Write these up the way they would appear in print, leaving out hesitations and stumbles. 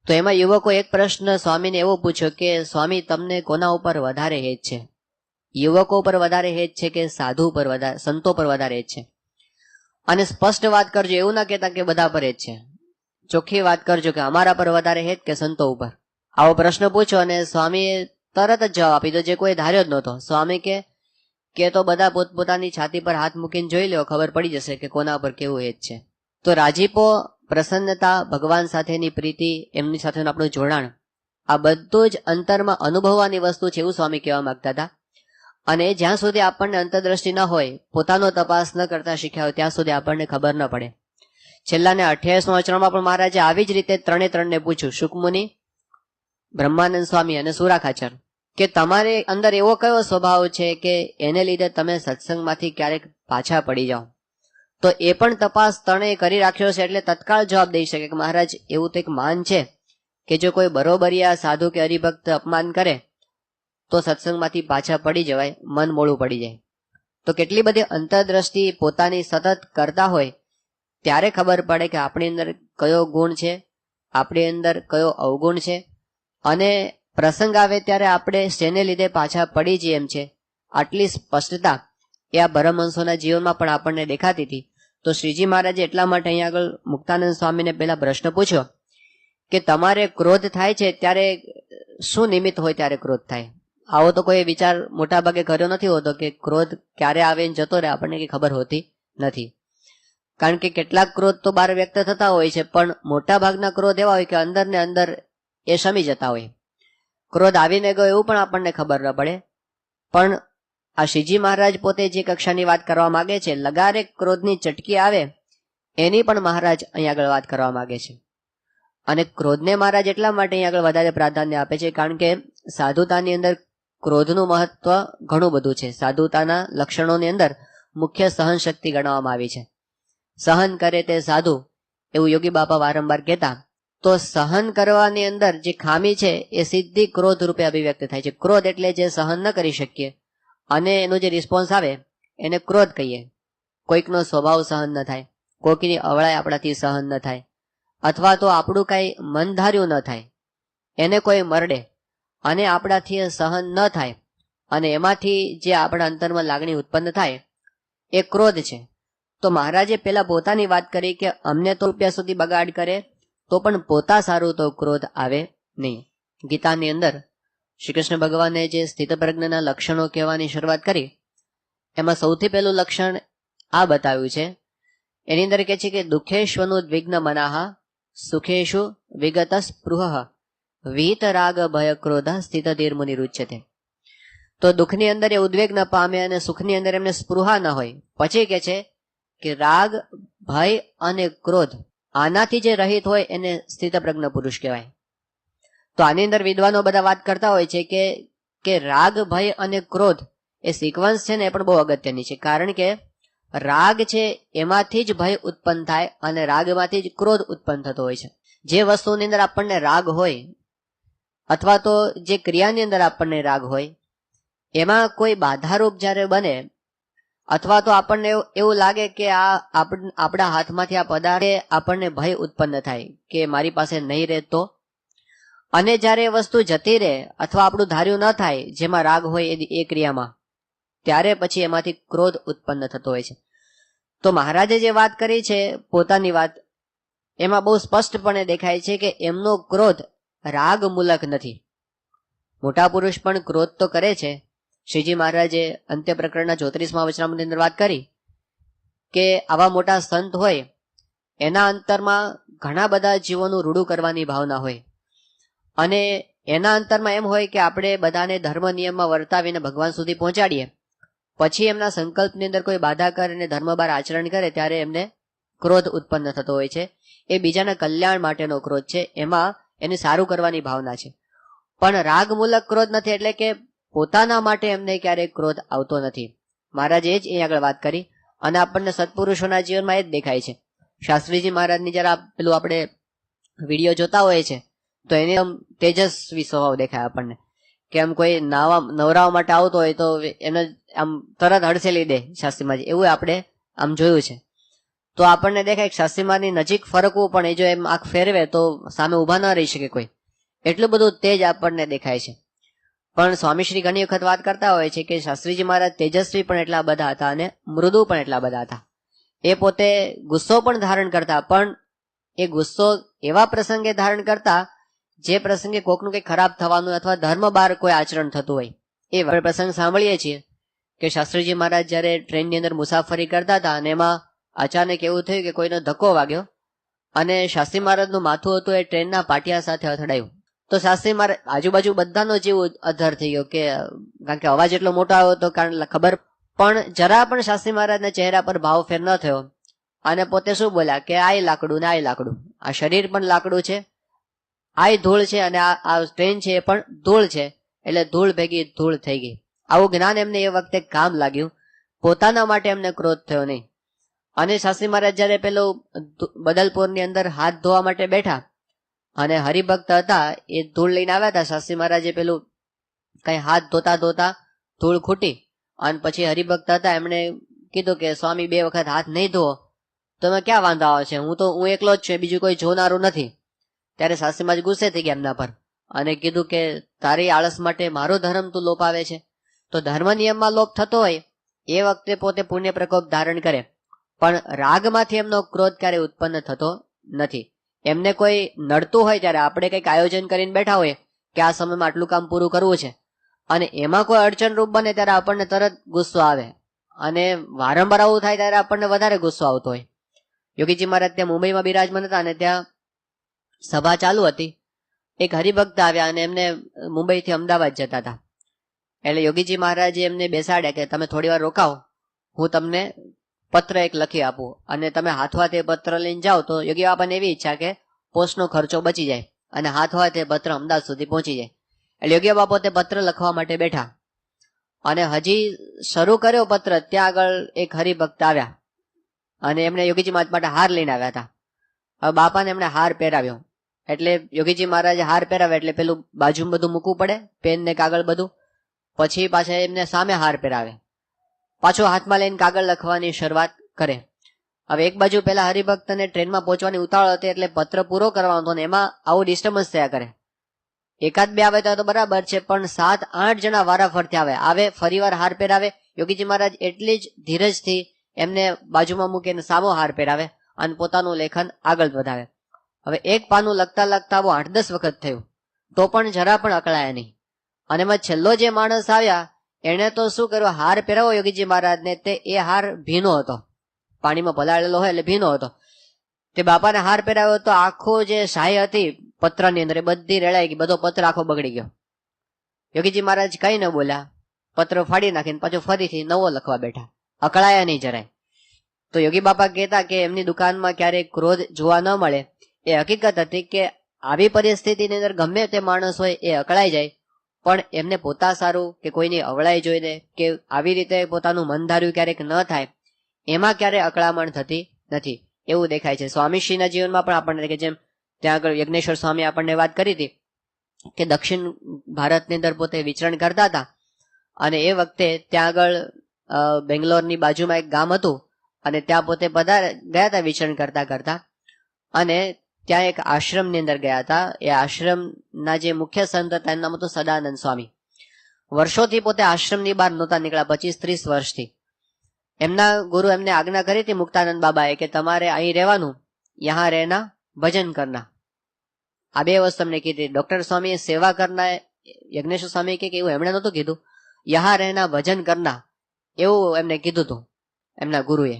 તો એમાં યુવકો એક પ્રશ્ન સ્વામીને એવો પૂછ્યો કે સ્વામી તમને કોના ઉપર વધારે હેત છે? યુવકો પર વધારે હેત છે કે સાધુ પર વધારે, સંતો પર વધારે હેત છે? અને સ્પષ્ટ વાત કરજો, એવું ના કહેતા કે બધા પર હેત છે. ચોખ્ખી વાત કરજો કે અમારા પર વધારે હેત કે સંતો ઉપર. આવો પ્રશ્ન પૂછો અને સ્વામીએ તરત જ જવાબ આપી દો, જે કોઈ ધાર્યો જ નહોતો. સ્વામી કે તો બધા પોતપોતાની છાતી પર હાથ મૂકીને જોઈ લો, ખબર પડી જશે કે કોના પર કેવું હેત છે. તો રાજીપો, પ્રસન્નતા, ભગવાન સાથેની પ્રીતિ, એમની સાથેનું આપણું જોડાણ, આ બધું જ અંતરમાં અનુભવવાની વસ્તુ છે, એવું સ્વામી કહેવા માંગતા હતા. અને જ્યાં સુધી આપણને અંતરદ્રષ્ટિ ન હોય, પોતાનો તપાસ ન કરતા શીખ્યા હોય, ત્યાં સુધી આપણને ખબર ન પડે. છેલ્લાને 28મા વચનમાં પણ મહારાજે આવી જ રીતે ત્રણને પૂછ્યું, શુકમુનિ, બ્રહ્માનંદ સ્વામી અને સુરાખાચર, કે તમારે અંદર એવો કયો સ્વભાવ છે કે એને લીધે તમે સત્સંગમાંથી ક્યારેક પાછા પડી જાઓ? તો એ પણ તપાસ ત્રણેય કરી રાખ્યો છે, એટલે તત્કાળ જવાબ દઈ શકે કે મહારાજ એવું તો એક માન છે કે જો કોઈ બરોબરિયા સાધુ કે હરિભક્ત અપમાન કરે તો સત્સંગમાંથી પાછા પડી જવાય, મન મોડું પડી જાય. તો કેટલી બધી અંતરદ્રષ્ટિ પોતાની સતત કરતા હોય ત્યારે ખબર પડે કે આપણી અંદર કયો ગુણ છે, આપણી અંદર કયો અવગુણ છે, અને પ્રસંગ આવે ત્યારે આપણે શેને લીધે પાછા પડી જઈએ એમ છે. આટલી સ્પષ્ટતા એ આ પરમહંસોના જીવનમાં પણ આપણને દેખાતી હતી. તો શ્રીજી મહારાજે એટલા માટે અહીંયા આગળ મુક્તાનંદ સ્વામીને પહેલા પ્રશ્ન પૂછ્યો કે તમારે ક્રોધ થાય છે ત્યારે શું નિમિત્ત હોય ત્યારે ક્રોધ થાય? આવો તો કોઈ વિચાર મોટા ભાગે કર્યો નથી હોતો કે ક્રોધ ક્યારે આવે ને જતો રહે, આપણને કઈ ખબર હોતી નથી. કારણ કે કેટલાક ક્રોધ તો બહાર વ્યક્ત થતા હોય છે, પણ મોટા ભાગના ક્રોધ એવા હોય કે અંદર ને અંદર એ શમી જતા હોય. ક્રોધ આવીને ગયો એવું પણ આપણને ખબર ન પડે. પણ આ શ્રીજી મહારાજ પોતે જે કક્ષાની વાત કરવા માંગે છે, લગારે ક્રોધની ચટકી આવે એની પણ મહારાજ અહીં આગળ વાત કરવા માંગે છે. અને ક્રોધને મહારાજ એટલા માટે અહીં આગળ વધારે પ્રાધાન્ય આપે છે કારણ કે સાધુતાની અંદર ક્રોધનું મહત્વ ઘણું બધું છે. સાધુતાના લક્ષણોની અંદર મુખ્ય સહન શક્તિ ગણવામાં આવી છે. સહન કરે તે સાધુ, એવું યોગી બાપા વારંવાર કહેતા. તો સહન કરવાની અંદર જે ખામી છે એ સીધી ક્રોધ રૂપે અભિવ્યક્ત થાય છે. ક્રોધ એટલે જે સહન ન કરી શકીએ અને એનો જે રિસ્પોન્સ આવે એને ક્રોધ કહીએ. કોઈકનો સ્વભાવ સહન ન થાય, કોઈકની અવળાઈ આપણાથી સહન ન થાય, અથવા તો આપણું કાંઈ મન ધાર્યું ન થાય, એને કોઈ મરડે અને આપણાથી સહન ન થાય અને એમાંથી જે આપણા અંતરમાં લાગણી ઉત્પન્ન થાય એ ક્રોધ છે. તો મહારાજે પેલા પોતાની વાત કરી કે અમને તો રૂપિયા સુધી બગાડ કરે તો પણ પોતા સારું તો ક્રોધ આવે નહીં. ગીતાની અંદર શ્રી કૃષ્ણ ભગવાને જે સ્થિતપ્રજ્ઞના લક્ષણો કહેવાની શરૂઆત કરી એમાં સૌથી પહેલું લક્ષણ આ બતાવ્યું છે. એની અંદર કહે છે કે દુઃખેશ્વનું દ્વિગ્ન મનાહા સુખેશુ વિગત સ્પૃહ વીત રાગ ભય ક્રોધ સ્થિત ધીર મુનિ રુચ્યતે. તો દુઃખની અંદર એ ઉદ્વેગ ન પામે અને સુખની અંદર એમને સ્પૃહા ન હોય. પછી કહે છે કે રાગ, ભય અને ક્રોધ આનાથી જે રહિત હોય એને સ્થિતપ્રજ્ઞ પુરુષ કહેવાય. તો આની અંદર વિદ્વાનો બધા વાત કરતા હોય છે કે રાગ, ભય અને ક્રોધ એ સિક્વન્સ છે ને એ પણ બહુ અગત્યની છે. કારણ કે રાગ છે એમાંથી જ ભય ઉત્પન્ન થાય અને રાગમાંથી જ ક્રોધ ઉત્પન્ન થતો હોય છે. જે વસ્તુની અંદર આપણને રાગ હોય અથવા તો જે ક્રિયાની અંદર આપણને રાગ હોય એમાં કોઈ બાધારૂપ જ્યારે બને અથવા તો આપણને એવું લાગે કે આ આપણા હાથમાંથી આ પદાર્થ આપણને ભય ઉત્પન્ન થાય કે મારી પાસે નહીં રહે તો, અને જ્યારે એ વસ્તુ જતી રહે અથવા આપણું ધાર્યું ન થાય જેમાં રાગ હોય એ ક્રિયામાં, ત્યારે પછી એમાંથી ક્રોધ ઉત્પન્ન થતો હોય છે. તો મહારાજે જે વાત કરી છે પોતાની વાત, એમાં બહુ સ્પષ્ટપણે દેખાય છે કે એમનો ક્રોધ રાગ મૂલક નથી. મોટા પુરુષ પણ ક્રોધ તો કરે છે. શ્રીજી મહારાજે અંત્ય પ્રકરણના 34મા વચનામૃતની અંદર વાત કરી કે આવા મોટા સંત હોય એના અંતરમાં ઘણા બધા જીવોનું રૂડું કરવાની ભાવના હોય અને એના અંતરમાં એમ હોય કે આપણે બધાને ધર્મ નિયમમાં વર્તાવીને ભગવાન સુધી પહોંચાડીએ. પછી એમના સંકલ્પની અંદર કોઈ બાધા કરે અને ધર્મ બહાર આચરણ કરે ત્યારે એમને ક્રોધ ઉત્પન્ન થતો હોય છે. એ બીજાના કલ્યાણ માટેનો ક્રોધ છે, એમાં એને સારું કરવાની ભાવના છે. પણ રાગમૂલક ક્રોધ નથી, એટલે કે પોતાના માટે એમને ક્યારેય ક્રોધ આવતો નથી. મહારાજે એ જ અહીં આગળ વાત કરી અને આપણને સત્પુરુષોના જીવનમાં એ જ દેખાય છે. શાસ્ત્રીજી મહારાજની જરા પેલું આપણે વિડીયો જોતા હોય છે તો એને આમ તેજસ્વી સ્વભાવ દેખાય આપણને, કે આમ કોઈ નવરાવા માટે આવતો હોય તો એને આમ તરત હડસેલી દે શાસ્ત્રીમાં, એવું આપણે આમ જોયું છે. તો આપણને દેખાય શાસ્ત્રીમાની નજીક ફરકવું પણ એ જો એમ આંખ ફેરવે તો સામે ઊભા ન રહી શકે કોઈ, એટલું બધું તેજ આપણને દેખાય છે. પણ સ્વામીશ્રી ઘણી વખત વાત કરતા હોય છે કે શાસ્ત્રીજી મહારાજ તેજસ્વી પણ એટલા બધા હતા અને મૃદુ પણ એટલા બધા હતા. એ પોતે ગુસ્સો પણ ધારણ કરતા, પણ એ ગુસ્સો એવા પ્રસંગે ધારણ કરતા જે પ્રસંગે કોકનું કંઈ ખરાબ થવાનું અથવા ધર્મ બહાર કોઈ આચરણ થતું હોય. એ પ્રસંગ સાંભળીએ છીએ કે શાસ્ત્રીજી મહારાજ જ્યારે ટ્રેનની અંદર મુસાફરી કરતા હતા અને એમાં અચાનક એવું થયું કે કોઈનો ધક્કો વાગ્યો અને શાસ્ત્રી મહારાજનું માથું હતું એ ટ્રેનના પાટિયા સાથે અથડાયું. તો શાસ્ત્રી મહારાજ આજુબાજુ બધાનો જીવ અધર થઈ ગયો, કે કારણ કે અવાજ એટલો મોટો આવ્યો હતો, કારણ ખબર પણ જરા પણ શાસ્ત્રી મહારાજના ચહેરા પર ભાવ ફેર ન થયો અને પોતે શું બોલ્યા કે આય લાકડું ને આય લાકડું, આ શરીર પણ લાકડું છે, આય ધૂળ છે અને આ ટ્રેન છે એ પણ ધૂળ છે, એટલે ધૂળ ભેગી ધૂળ થઈ ગઈ. આવું જ્ઞાન એમને એ વખતે કામ લાગ્યું, પોતાના માટે એમને ક્રોધ થયો નહીં. અને શાસ્ત્રી મહારાજ જયારે પેલું બદલપુરની અંદર હાથ ધોવા માટે બેઠા અને હરિભક્ત હતા એ ધૂળ લઈને આવ્યા હતા, શાસ્ત્રી મહારાજે પેલું કઈ હાથ ધોતા ધોતા ધૂળ ખૂટી અને પછી હરિભક્ત હતા એમણે કીધું કે સ્વામી 2 વખત હાથ નહીં ધોવો તો એમાં ક્યાં વાંધો આવે છે, હું એકલો જ છું, બીજું કોઈ જોનારું નથી. ત્યારે શાસ્ત્રી મહારાજ ગુસ્સે થઈ ગયા એમના પર અને કીધું કે તારી આળસ માટે મારો ધર્મ તું લોપાવે છે. તો ધર્મ નિયમમાં લોપ થતો હોય એ વખતે પોતે પુણ્ય પ્રકોપ ધારણ કરે, પણ રાગમાંથી એમનો ક્રોધ ક્યારે ઉત્પન્ન થતો નથી. એમને કોઈ નડતું હોય ત્યારે આપણે કંઈક આયોજન કરીને બેઠા હોય કે આ સમયમાં આટલું કામ પૂરું કરવું છે અને એમાં કોઈ અડચણરૂપ બને ત્યારે આપણને તરત ગુસ્સો આવે અને વારંવાર આવું થાય ત્યારે આપણને વધારે ગુસ્સો આવતો હોય. યોગીજી મહારાજ ત્યાં મુંબઈમાં બિરાજમાન હતા અને ત્યાં સભા ચાલુ હતી. એક હરિભક્ત આવ્યા અને એમને મુંબઈથી અમદાવાદ જતા હતા. એટલે યોગીજી મહારાજે એમને બેસાડ્યા કે તમે થોડી વાર રોકાવો, હું તમને પત્ર એક લખી આપું અને તમે હાથવા તે પત્ર લઈને જાઓ તો યોગી બાપાને એવી ઈચ્છા કે પોસ્ટનો ખર્ચો બચી જાય અને હાથવા તે પત્ર અમદાવાદ સુધી પહોંચી જાય. એટલે યોગી બાપા તે પત્ર લખવા માટે બેઠા અને હજી શરૂ કર્યો પત્ર, ત્યાં આગળ એક હરિભક્ત આવ્યા અને એમણે યોગીજી મહારાજ માટે હાર લઈને આવ્યા હતા. હવે બાપાને એમણે હાર પહેરાવ્યો, એટલે યોગીજી મહારાજે હાર પહેરાવ્યા એટલે પેલું બાજુમાં બધું મૂકવું પડે, પેન ને કાગળ બધું, પછી પાછા એમને સામે હાર પહેરાવે, પાછો હાથમાં લઈને કાગળ લખવાની શરૂઆત કરે. હવે એક બાજુ પેલા હરિભક્તને ટ્રેનમાં પહોંચવાની ઉતાવળ હતી એટલે પત્ર પૂરો કરવાનો હતો ને એમાં આવું ડિસ્ટર્બન્સ થયા કરે. 1-2 આવે તો બરાબર છે, પણ 7-8 જણા વારાફરથી આવે, ફરીવાર હાર પહેરાવે. યોગીજી મહારાજ એટલી જ ધીરજથી એમને બાજુમાં મૂકીને સામો હાર પહેરાવે અને પોતાનું લેખન આગળ વધાવે. હવે એક પાનું લખતા લખતા આવું 8-10 વખત થયું તો પણ જરા પણ અકળાયા નહીં. અને એમાં છેલ્લો જે માણસ આવ્યા એણે તો શું કર્યું, હાર પહેરાવો યોગીજી મહારાજને, તે એ હાર ભીનો હતો, પાણીમાં પલાળેલો હોય એટલે ભીનો હતો. તે બાપાને હાર પહેરાવ્યો તો આખો જે શાહી હતી પત્રની અંદર એ બધી રેડાઈ ગઈ, બધો પત્ર આખો બગડી ગયો. યોગીજી મહારાજ કઈ ન બોલ્યા, પત્ર ફાડી નાખીને પાછો ફરીથી નવો લખવા બેઠા, અકળાયા નહીં જરાય. તો યોગી બાપા કહેતા કે એમની દુકાનમાં ક્યારેય ક્રોધ જોવા ન મળે. એ હકીકત હતી કે આવી પરિસ્થિતિની અંદર ગમે તે માણસ હોય એ અકળાઈ જાય, પણ એમને પોતા સારું કે કોઈની અવળાઈ જોઈને કે આવી રીતે પોતાનું મન ધાર્યું ક્યારેક ન થાય એમાં ક્યારે અકળામણ થતી નથી એવું દેખાય છે. સ્વામીશ્રીના જીવનમાં પણ આપણને, કે જેમ ત્યાં આગળ યજ્ઞેશ્વર સ્વામી આપણને વાત કરી હતી કે દક્ષિણ ભારતની અંદર પોતે વિચરણ કરતા હતા અને એ વખતે ત્યાં આગળ બેંગ્લોરની બાજુમાં એક ગામ હતું અને ત્યાં પોતે ગયા હતા વિચરણ કરતા કરતા અને ત્યાં એક આશ્રમની અંદર ગયા હતા. એ આશ્રમના જે મુખ્ય સંત હતા એનું નામ હતું સદાનંદ સ્વામી. વર્ષોથી પોતે આશ્રમની બહાર નહોતા નીકળ્યા, 25-30 વર્ષથી. એમના ગુરુ એમને આજ્ઞા કરી હતી મુક્તાનંદ બાબાએ કે તમારે અહીં રહેવાનું, યહાં રહેના, ભજન કરના. આ 2 વસ્તુ તમને કીધી. ડોક્ટર સ્વામીએ સેવા કરના, યજ્ઞેશ્વર સ્વામી કે એવું એમણે નહોતું કીધું, યહાં રહેના ભજન કરના એવું એમને કીધું હતું એમના ગુરુએ.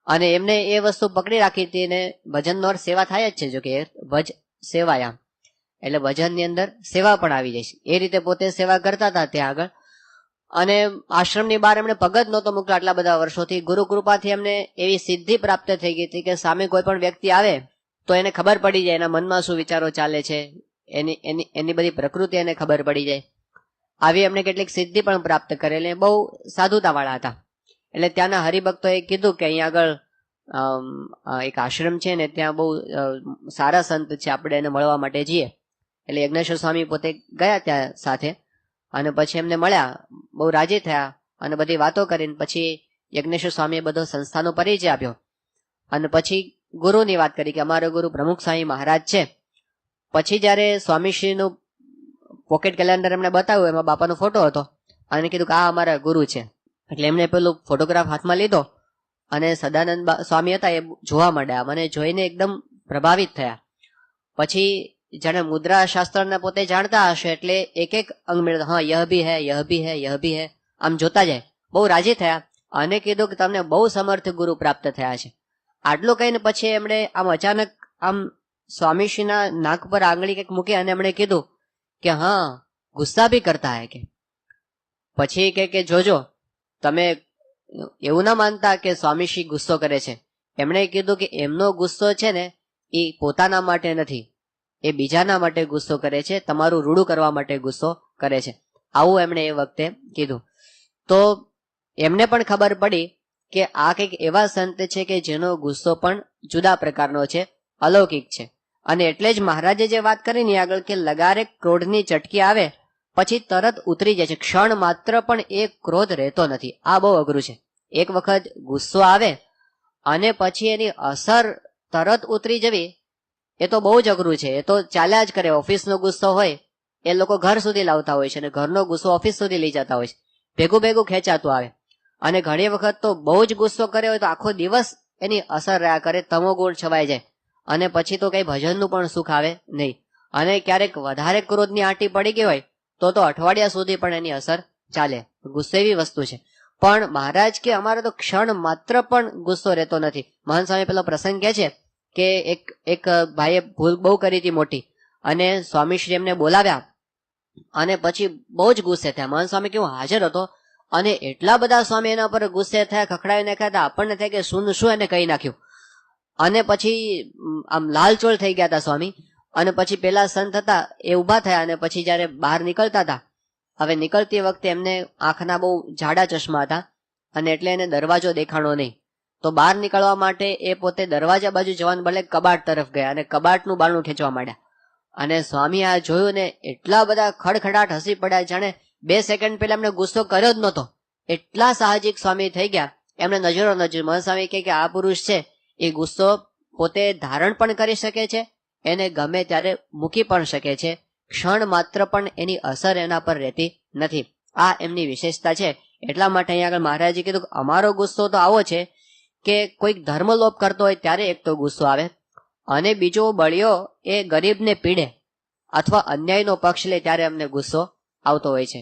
અને એમને એ વસ્તુ પકડી રાખી હતી ને ભજનનો અર્થ સેવા થાય જ છે, જો કે ભજ સેવાયામ એટલે ભજનની અંદર સેવા પણ આવી જાય છે. એ રીતે પોતે સેવા કરતા હતા ત્યાં આગળ. અને આશ્રમની બહાર એમણે પગ જ નહોતો મૂકતો આટલા બધા વર્ષોથી. ગુરુ કૃપાથી એમને એવી સિદ્ધિ પ્રાપ્ત થઈ ગઈ હતી કે સામે કોઈ પણ વ્યક્તિ આવે તો એને ખબર પડી જાય એના મનમાં શું વિચારો ચાલે છે, એની બધી પ્રકૃતિ એને ખબર પડી જાય. આવી એમને કેટલીક સિદ્ધિ પણ પ્રાપ્ત કરેલી, બહુ સાધુતાવાળા હતા. એટલે ત્યાંના હરિભક્તોએ કીધું કે અહીંયા આગળ એક આશ્રમ છે ને ત્યાં બહુ સારા સંત છે, આપણે એને મળવા માટે જઈએ. એટલે યજ્ઞેશ્વર સ્વામી પોતે ગયા ત્યાં સાથે અને પછી એમને મળ્યા, બહુ રાજી થયા અને બધી વાતો કરીને પછી યજ્ઞેશ્વર સ્વામીએ બધો સંસ્થાનો પરિચય આપ્યો અને પછી ગુરુની વાત કરી કે અમારો ગુરુ પ્રમુખ સ્વામી મહારાજ છે. પછી જ્યારે સ્વામીશ્રીનું પોકેટ કેલેન્ડર એમને બતાવ્યું, એમાં બાપાનો ફોટો હતો અને કીધું કે આ અમારા ગુરુ છે. એટલે એમને પેલું ફોટોગ્રાફ હાથમાં લીધો અને સદાનંદ સ્વામી હતા એ જોવા માંડ્યા. મને જોઈને એકદમ પ્રભાવિત થયા. પછી જાણે મુદ્રા શાસ્ત્રને પોતે જાણતા હશે એટલે એક એક અંગ મેળવતા, હા યહ ભી હૈ, યહ ભી હૈ, યહ ભી હૈ, આમ જોતા જાય. બહુ રાજી થયા અને કીધું કે તમને બહુ સમર્થ ગુરુ પ્રાપ્ત થયા છે. આટલું કહીને પછી એમણે આમ અચાનક આમ સ્વામીશ્રીના નાક પર આંગળી કંઈક મૂકી અને એમણે કીધું કે હા ગુસ્સા ભી કરતા હે કે. પછી કે જોજો તમે એવું ના માનતા કે સ્વામીશ્રી ગુસ્સો કરે છે. એમણે કીધું કે એમનો ગુસ્સો છે ને એ પોતાના માટે નથી, એ બીજાના માટે ગુસ્સો કરે છે, તમારું રૂડું કરવા માટે ગુસ્સો કરે છે. આવું એમણે એ વખતે કીધું. તો એમને પણ ખબર પડી કે આ કંઈક એવા સંત છે કે જેનો ગુસ્સો પણ જુદા પ્રકારનો છે, અલૌકિક છે. અને એટલે જ મહારાજે જે વાત કરી ને આગળ કે લગારે ક્રોધની ચટકી આવે પછી તરત ઉતરી જાય છે, ક્ષણ માત્ર પણ એ ક્રોધ રહેતો નથી. આ બહુ અઘરું છે. એક વખત ગુસ્સો આવે અને પછી એની અસર તરત ઉતરી જવી એ તો બહુ જ અઘરું છે. એ તો ચાલ્યા જ કરે. ઓફિસનો ગુસ્સો હોય એ લોકો ઘર સુધી લાવતા હોય છે અને ઘરનો ગુસ્સો ઓફિસ સુધી લઈ જતા હોય છે. ભેગું ભેગું ખેંચાતું આવે. અને ઘણી વખત તો બહુ જ ગુસ્સો કર્યો હોય તો આખો દિવસ એની અસર રહ્યા કરે, તમો ગુણ છવાઈ જાય અને પછી તો કઈ ભજનનું પણ સુખ આવે નહીં. અને ક્યારેક વધારે ક્રોધની આંટી પડી ગઈ હોય તો અઠવાડિયા સુધી પણ એની અસર ચાલે. ગુસ્સો એવી વસ્તુ છે. પણ મહારાજ કે અમારે તો ક્ષણ માત્ર પણ ગુસ્સો રહેતો નથી. મહાન સ્વામી પેલો પ્રસંગ કહે છે કે એક ભાઈએ ભૂલ બહુ કરી હતી મોટી અને સ્વામીશ્રી એમને બોલાવ્યા અને પછી બહુ જ ગુસ્સે થયા. મહાન સ્વામી કેવું હાજર હતો અને એટલા બધા સ્વામી એના પર ગુસ્સે થયા, ખખડાવી નાખ્યા હતા. આપણને થાય કે શું એને કહી નાખ્યું. અને પછી આમ લાલચોળ થઈ ગયા હતા સ્વામી. અને પછી પેલા સંત હતા એ ઊભા થયા અને પછી જ્યારે બહાર નીકળતા હતા, હવે નીકળતી વખતે એમને આંખના બહુ જાડા ચશ્મા હતા અને એટલે એને દરવાજો દેખાણો નહીં. તો બહાર નીકળવા માટે એ પોતે દરવાજા બાજુ જવાનું બદલે કબાટ તરફ ગયા અને કબાટનું બારણું ખેંચવા માંડ્યા. અને સ્વામી આ જોયું ને એટલા બધા ખડખડાટ હસી પડ્યા, જાણે 2 સેકન્ડ પહેલા એમને ગુસ્સો કર્યો જ નહોતો. એટલા સાહજિક સ્વામી થઈ ગયા. એમને નજરો નજર મહાન સ્વામી કહે કે આ પુરુષ છે એ ગુસ્સો પોતે ધારણ પણ કરી શકે છે, એને ગમે ત્યારે મૂકી પણ શકે છે, ક્ષણ માત્ર પણ એની અસર એના પર રહેતી નથી. આ એમની વિશેષતા છે. એટલા માટે અહીંયા આગળ મહારાજે કીધું કે અમારો ગુસ્સો તો આવો છે કે કોઈક ધર્મલોપ કરતો હોય ત્યારે એક તો ગુસ્સો આવે અને બીજો બળિયો એ ગરીબને પીડે અથવા અન્યાયનો પક્ષ લે ત્યારે અમને ગુસ્સો આવતો હોય છે.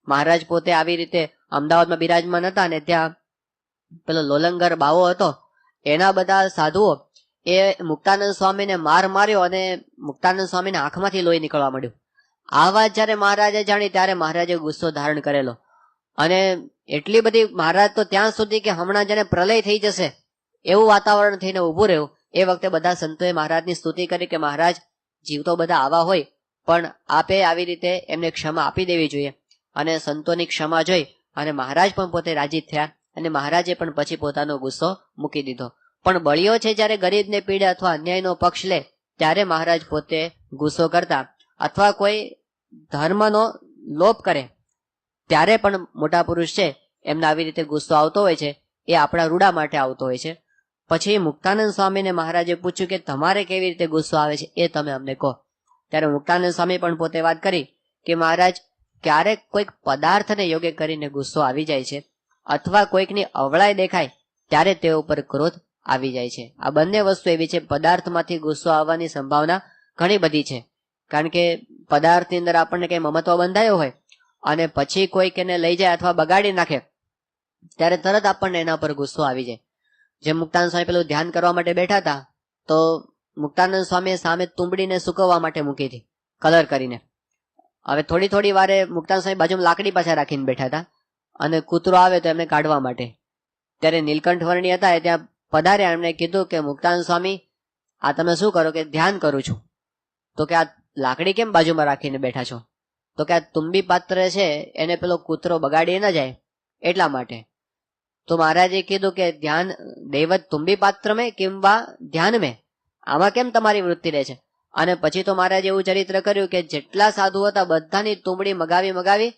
મહારાજ પોતે આવી રીતે અમદાવાદમાં બિરાજમાન હતા અને ત્યાં પેલો લોલંગર બાવો હતો, એના બધા સાધુઓ એ મુક્તાનંદ સ્વામીને માર માર્યો અને મુક્તાનંદ સ્વામીને આંખમાંથી લોહી નીકળવા માંડ્યું. આ વાત જ્યારે મહારાજે જાણી ત્યારે મહારાજે ગુસ્સો ધારણ કરેલો અને એટલી બધી મહારાજ તો ત્યાં સુધી કે હમણાં જેને પ્રલય થઈ જશે એવું વાતાવરણ થઈને ઊભું રહ્યું. એ વખતે બધા સંતોએ મહારાજની સ્તુતિ કરી કે મહારાજ જીવ તો બધા આવા હોય પણ આપે આવી રીતે એમને ક્ષમા આપી દેવી જોઈએ. અને સંતોની ક્ષમા જોઈ અને મહારાજ પણ પોતે રાજી થયા અને મહારાજે પણ પછી પોતાનો ગુસ્સો મૂકી દીધો. પણ બળિયો છે જ્યારે ગરીબને પીડે અથવા અન્યાયનો પક્ષ લે ત્યારે મહારાજ પોતે ગુસ્સો કરતા, અથવા કોઈ ધર્મનો લોપ કરે ત્યારે પણ મોટા પુરુષ છે એમને આવી રીતે ગુસ્સો આવતો હોય છે. એ આપણા રૂડા માટે આવતો હોય છે. પછી મુક્તાનંદ સ્વામીને મહારાજે પૂછ્યું કે તમારે કેવી રીતે ગુસ્સો આવે છે એ તમે અમને કહો. ત્યારે મુક્તાનંદ સ્વામી પણ પોતે વાત કરી કે મહારાજ ક્યારેક કોઈક પદાર્થને યોગ્ય કરીને ગુસ્સો આવી જાય છે અથવા કોઈકની અવળાઈ દેખાય ત્યારે તે ઉપર ક્રોધ આવી જાય છે. આ બંને વસ્તુ એવી છે, પદાર્થમાંથી ગુસ્સો આવવાની સંભાવના ઘણી બધી છે. કારણ કે પદાર્થની અંદર આપણને કંઈ મમત્વ બંધાયો હોય અને પછી કોઈક એને લઈ જાય અથવા બગાડી નાખે ત્યારે તરત આપણને એના પર ગુસ્સો આવી જાય. જેમ મુક્તાનંદ સ્વામી પેલું ધ્યાન કરવા માટે બેઠા હતા તો મુક્તાનંદ સ્વામીએ સામે તુંબડીને સુકવવા માટે મૂકી હતી કલર કરીને. હવે થોડી વારે મુક્તાનંદ સ્વામી બાજુમાં લાકડી પાછા રાખીને બેઠા હતા અને કૂતરો આવે તો એમને કાઢવા માટે. ત્યારે નીલકંઠ વર્ણી હતા એ ત્યાં પધાર્યા. એમણે કીધું કે મુક્તાનંદ સ્વામી આ તમે શું કરો? કે ધ્યાન કરું છું. તો કે આ લાકડી કેમ બાજુમાં રાખીને બેઠા છો? તો કે આ તુંબી પાત્ર છે એને પેલો કૂતરો બગાડી ન જાય એટલા માટે. તો મહારાજે કીધું કે ધ્યાન દૈવત તુંબી પાત્ર મેં કિંવા ધ્યાન મેં, આમાં કેમ તમારી વૃત્તિ રહે છે? અને પછી તો મહારાજે એવું ચરિત્ર કર્યું કે જેટલા સાધુ હતા બધાની તુંબડી મગાવી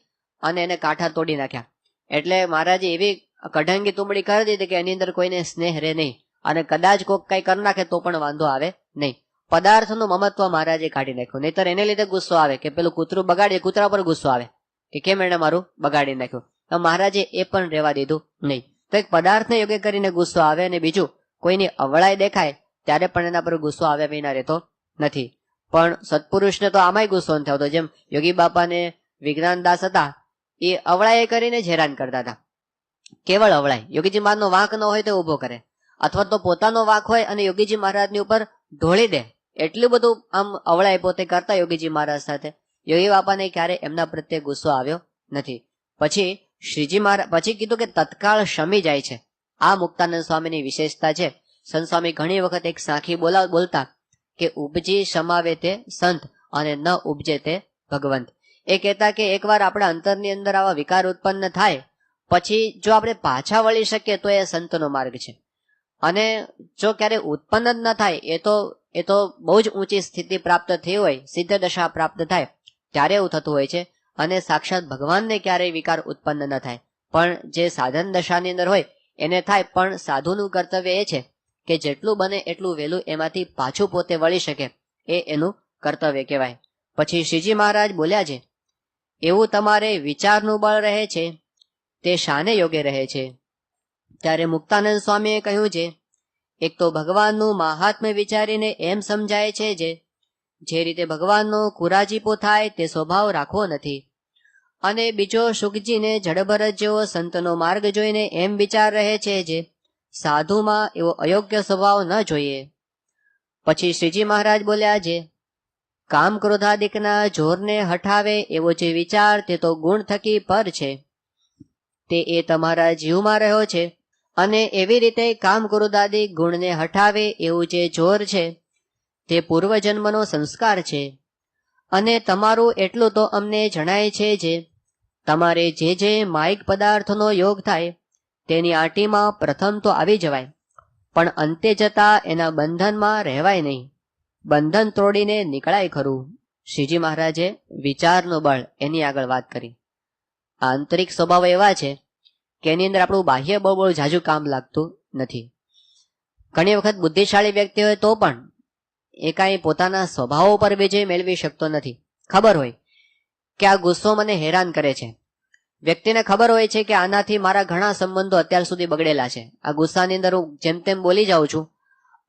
અને એને કાંઠા તોડી નાખ્યા. એટલે મહારાજે એવી કઢંગી તુંબડી કરી દીધી કે એની અંદર કોઈને સ્નેહ રહે નહીં અને કદાચ કોઈક કઈ કરી નાખે તો પણ વાંધો આવે નહીં. પદાર્થનું મમત્વ મહારાજે કાઢી નાખ્યું. નહીતર એને લીધે ગુસ્સો આવે કે પેલું કૂતરું બગાડીએ, કૂતરા પર ગુસ્સો આવે કે કેમ એને મારું બગાડી નાખ્યું. તો મહારાજે એ પણ રહેવા દીધું નહીં. તો એક પદાર્થને યોગ્ય કરીને ગુસ્સો આવે, અને બીજું કોઈની અવળાઈ દેખાય ત્યારે પણ એના પર ગુસ્સો આવ્યા વિના રહેતો નથી. પણ સત્પુરુષને તો આમાંય ગુસ્સો ન થતો. જેમ યોગી બાપાને વિજ્ઞાનદાસ હતા, એ અવળાઈ કરીને જ હેરાન કરતા હતા. કેવળ અવળાઈ, યોગીજી મહારાજનો વાંક ન હોય તો ઉભો કરે, અથવા તો પોતાનો વાંક હોય અને યોગીજી મહારાજની ઉપર ઢોળી દે. એટલું બધું આમ અવળાઈ પોતે કરતા યોગીજી મહારાજ સાથે. યોગી બાપાને ક્યારે એમના પ્રત્યે ગુસ્સો આવ્યો નથી. પછી શ્રીજી મહારાજ પછી કીધું કે તત્કાળ શમી જાય છે. આ મુક્તાનંદ સ્વામીની વિશેષતા છે. સંત સ્વામી ઘણી વખત એક સાખી બોલતા કે ઉપજી શમાવે તે સંત અને ન ઉપજે તે ભગવંત. એ કહેતા કે એકવાર આપણા અંતરની અંદર આવા વિકાર ઉત્પન્ન થાય પછી જો આપણે પાછા વળી શકીએ તો એ સંતનો માર્ગ છે. અને જો ક્યારે ઉત્પન્ન જ ન થાય, એ તો બહુ જ ઊંચી સ્થિતિ પ્રાપ્ત થઈ હોય, સિદ્ધ દશા પ્રાપ્ત થાય ત્યારે એવું થતું હોય છે. અને સાક્ષાત ભગવાનને ક્યારેય વિકાર ઉત્પન્ન ન થાય, પણ જે સાધન દશાની અંદર હોય એને થાય. પણ સાધુનું કર્તવ્ય એ છે કે જેટલું બને એટલું વહેલું એમાંથી પાછું પોતે વળી શકે, એ એનું કર્તવ્ય કહેવાય. પછી શ્રીજી મહારાજ બોલ્યા છે, એવું તમારે વિચારનું બળ રહે છે તે શાને યોગે રહે છે? ત્યારે મુક્તાનંદ સ્વામીએ કહ્યું છે, એક તો ભગવાનનું મહાત્મ્ય વિચારીને એમ સમજાય છે જે રીતે ભગવાનનો કુરાજીપો થાય તે સ્વભાવ રાખવો નથી. અને બીજો સુખજીને જડભરત જેવો સંતનો માર્ગ જોઈને એમ વિચાર રહે છે જે સાધુમાં એવો અયોગ્ય સ્વભાવ ન જોઈએ. પછી શ્રીજી મહારાજ બોલ્યા છે, કામ ક્રોધાદિકના જોરને હઠાવે એવો જે વિચાર તે તો ગુણ થકી પર છે, તે એ તમારા જીવમાં રહ્યો છે. અને એવી રીતે કામ ક્રોધાદિક ગુણને હઠાવે એવું જે જોર છે તે પૂર્વજન્મનો સંસ્કાર છે. અને તમારું એટલું તો અમને જણાય છે જે તમારે જે માયિક પદાર્થનો યોગ થાય તેની આંટીમાં પ્રથમ તો આવી જવાય, પણ અંતે જતા એના બંધનમાં રહેવાય નહીં. બંધન તોડીને નીકળાય ખરું. શ્રીજી મહારાજે વિચારનું બળ એની આગળ વાત કરી. આંતરિક સ્વભાવ એવા છે કે એની અંદર આપણું બાહ્ય બળ બહુ ઝાઝું કામ લાગતું નથી. ઘણી વખત બુદ્ધિશાળી વ્યક્તિ હોય તો પણ એ કાંઈ પોતાના સ્વભાવ પર વિજય મેળવી શકતો નથી. ખબર હોય કે આ ગુસ્સો મને હેરાન કરે છે, વ્યક્તિને ખબર હોય છે કે આનાથી મારા ઘણા સંબંધો અત્યાર સુધી બગડેલા છે, આ ગુસ્સાની અંદર હું જેમ તેમ બોલી જાઉં છું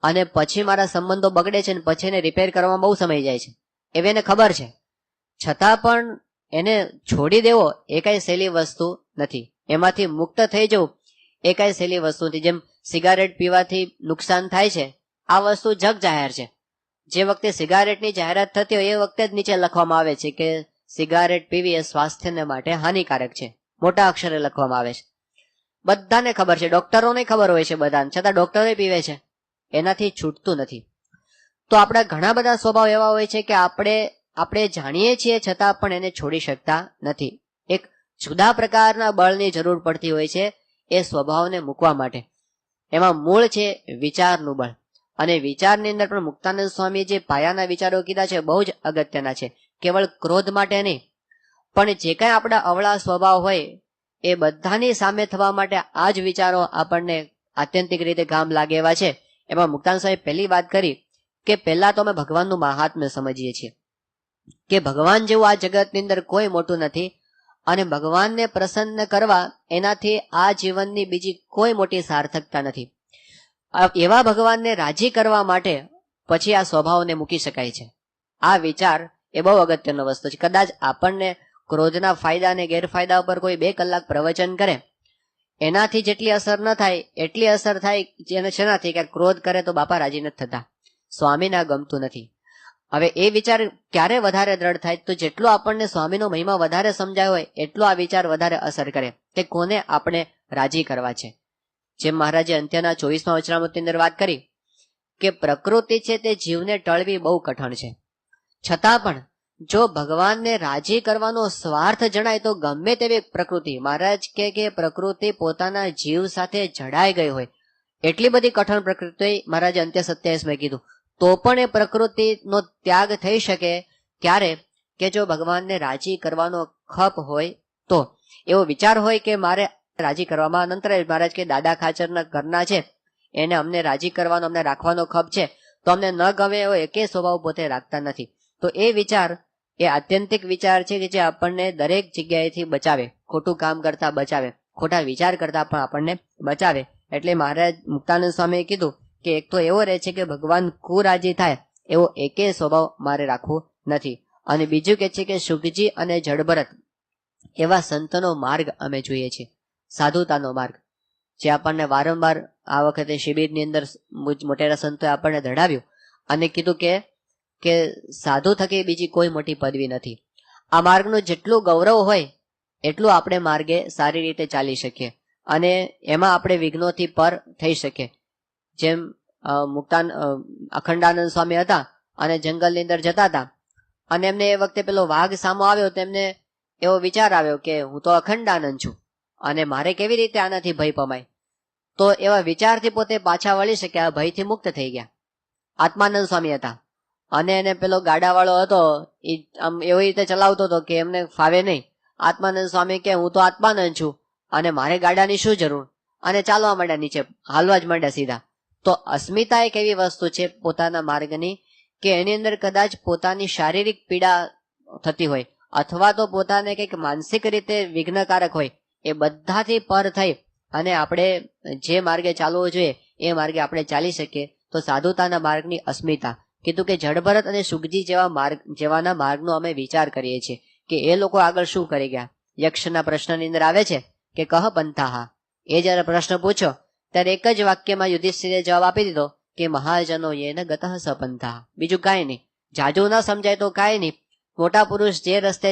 અને પછી મારા સંબંધો બગડે છે, અને પછી એને રિપેર કરવામાં બહુ સમય જાય છે, એવી એને ખબર છે. છતાં પણ એને છોડી દેવો એ કાંઈ સહેલી વસ્તુ નથી. એમાંથી મુક્ત થઈ જવું એ કાંઈ સહેલી વસ્તુ નથી. જેમ સિગારેટ પીવાથી નુકસાન થાય છે, આ વસ્તુ જગ જાહેર છે. જે વખતે સિગારેટની જાહેરાત થતી હોય એ વખતે જ નીચે લખવામાં આવે છે કે સિગારેટ પીવી એ સ્વાસ્થ્યને માટે હાનિકારક છે, મોટા અક્ષરે લખવામાં આવે છે. બધાને ખબર છે, ડોક્ટરોને ખબર હોય છે બધાને, છતાં ડોક્ટરો પીવે છે, એનાથી છૂટતું નથી. તો આપણા ઘણા બધા સ્વભાવ એવા હોય છે કે આપણે જાણીએ છીએ છતાં પણ એને છોડી શકતા નથી. એક જુદા પ્રકારના બળની જરૂર પડતી હોય છે એ સ્વભાવને મૂકવા માટે. એમાં મૂળ છે વિચારનું બળ. અને વિચારની અંદર પણ મુક્તાનંદ સ્વામીએ જે પાયાના વિચારો કીધા છે બહુ જ અગત્યના છે. કેવળ ક્રોધ માટે નહીં, પણ જે કાંઈ આપણા અવળા સ્વભાવ હોય એ બધાની સામે થવા માટે આ જ વિચારો આપણને આત્યંતિક રીતે કામ લાગે એવા છે. એમાં મુક્તાનંદ સ્વામી પહેલી વાત કરી કે પહેલા તો અમે ભગવાનનું મહાત્મ્ય સમજીએ છીએ કે ભગવાન જેવું આ જગતની અંદર કોઈ મોટું નથી, અને ભગવાનને પ્રસન્ન કરવા એનાથી આ જીવનની બીજી કોઈ મોટી સાર્થકતા નથી. એવા ભગવાનને રાજી કરવા માટે પછી આ સ્વભાવને મૂકી શકાય છે. આ વિચાર એ બહુ અગત્યનો વસ્તુ છે. કદાચ આપણને ક્રોધના ફાયદા અને ગેરફાયદા ઉપર કોઈ 2 કલાક પ્રવચન કરે, એનાથી જેટલી અસર ન થાય એટલી અસર થાય જેને શેનાથી કે ક્રોધ કરે તો બાપા રાજી નથી થતા, સ્વામીને આ ગમતું નથી. હવે એ વિચાર ક્યારે વધારે દ્રઢ થાય તો જેટલો આપણને સ્વામીનો મહિમા વધારે સમજાયો હોય એટલો આ વિચાર વધારે અસર કરે કે કોને આપણે રાજી કરવા છે. જેમ મહારાજે અંત્યના 24મા વચનામૃતની અંદર વાત કરી કે પ્રકૃતિ છે તે જીવને ટળવી બહુ કઠણ છે, છતાં પણ જો ભગવાનને રાજી કરવાનો સ્વાર્થ જણાય તો ગમે તેવી પ્રકૃતિ, મહારાજ કે પ્રકૃતિ પોતાના જીવ સાથે જડાઈ ગઈ હોય એટલી બધી કઠણ પ્રકૃતિ મહારાજે અંત્ય 27માં કીધું, તો પણ એ પ્રકૃતિનો ત્યાગ થઈ શકે. ક્યારે? કે જો ભગવાનને રાજી કરવાનો ખપ હોય તો. એવો વિચાર હોય કે મારે રાજી કરવામાં. નંતર મહારાજ કે દાદા ખાચરના ઘરના છે એને અમને રાજી કરવાનો, અમને રાખવાનો ખપ છે, તો અમને ન ગમે એવો એકે સ્વભાવ પોતે રાખતા નથી. તો એ વિચાર એ આત્યંતિક વિચાર છે કે જે આપણને દરેક જગ્યાએથી બચાવે, ખોટું કામ કરતા બચાવે, ખોટા વિચાર કરતા પણ આપણને બચાવે. એટલે મહારાજ મુક્તાનંદ સ્વામીએ કીધું કે એક તો એવો રહે છે કે ભગવાન કુરાજી થાય એવો એકે સ્વભાવ મારે રાખવો નથી. અને બીજું કે છે કે શુકજી અને જડભરત એવા સંતનો માર્ગ અમે જોઈએ છીએ, સાધુતાનો માર્ગ, જે આપણને વારંવાર આ વખતે શિબિરની અંદર મોટેરા સંતોએ આપણને ધડાવ્યું અને કીધું કે સાધુ થકી બીજી કોઈ મોટી પદવી નથી. આ માર્ગનું જેટલું ગૌરવ હોય એટલું આપણે માર્ગે સારી રીતે ચાલી શકીએ અને એમાં આપણે વિઘ્નોથી પર થઈ શકીએ. જેમ અખંડાનંદ સ્વામી હતા અને જંગલની અંદર જતા હતા અને એમને એ વખતે પેલો વાઘ સામો આવ્યો, તેમને એવો વિચાર આવ્યો કે હું તો અખંડાનંદ છું અને મારે કેવી રીતે આનાથી ભય પમાય. તો એવા વિચારથી પોતે પાછા વળી શક્યા, ભયથી મુક્ત થઈ ગયા. આત્માનંદ સ્વામી હતા અને એને પેલો ગાડાવાળો હતો એ આમ એવી રીતે ચલાવતો હતો કે એમને ફાવે નહીં. આત્માનંદ સ્વામી કે હું તો આત્માનંદ છું અને મારે ગાડાની શું જરૂર, અને ચાલવા માંડ્યા, નીચે હાલવા જ માંડ્યા સીધા. તો અસ્મિતા એક એવી વસ્તુ છે પોતાના માર્ગની કે એની અંદર કદાચ પોતાની શારીરિક પીડા થતી હોય અથવા તો પોતાને કંઈક માનસિક રીતે વિઘ્નકારક હોય, એ બધાથી પર થઈ અને આપણે જે માર્ગે ચાલવો જોઈએ એ માર્ગે આપણે ચાલી શકીએ. તો સાધુતાના માર્ગની અસ્મિતા કીધું કે જડભરત અને સુખજી જેવાના માર્ગનો અમે વિચાર કરીએ છીએ કે એ લોકો આગળ શું કરી ગયા. યક્ષના પ્રશ્નની અંદર આવે છે કે કહ પંથાહા, એ જયારે પ્રશ્ન પૂછ્યો ત્યારે એક જ વાક્યમાં યુધિષ્ઠિરે જવાબ આપી દીધો કે મહાજનો યેન ગતઃ સપંથા. બીજું કાંઈ નહીં, જાજુ ન સમજાય તો કાંઈ નહીં, મોટા પુરુષ જે રસ્તે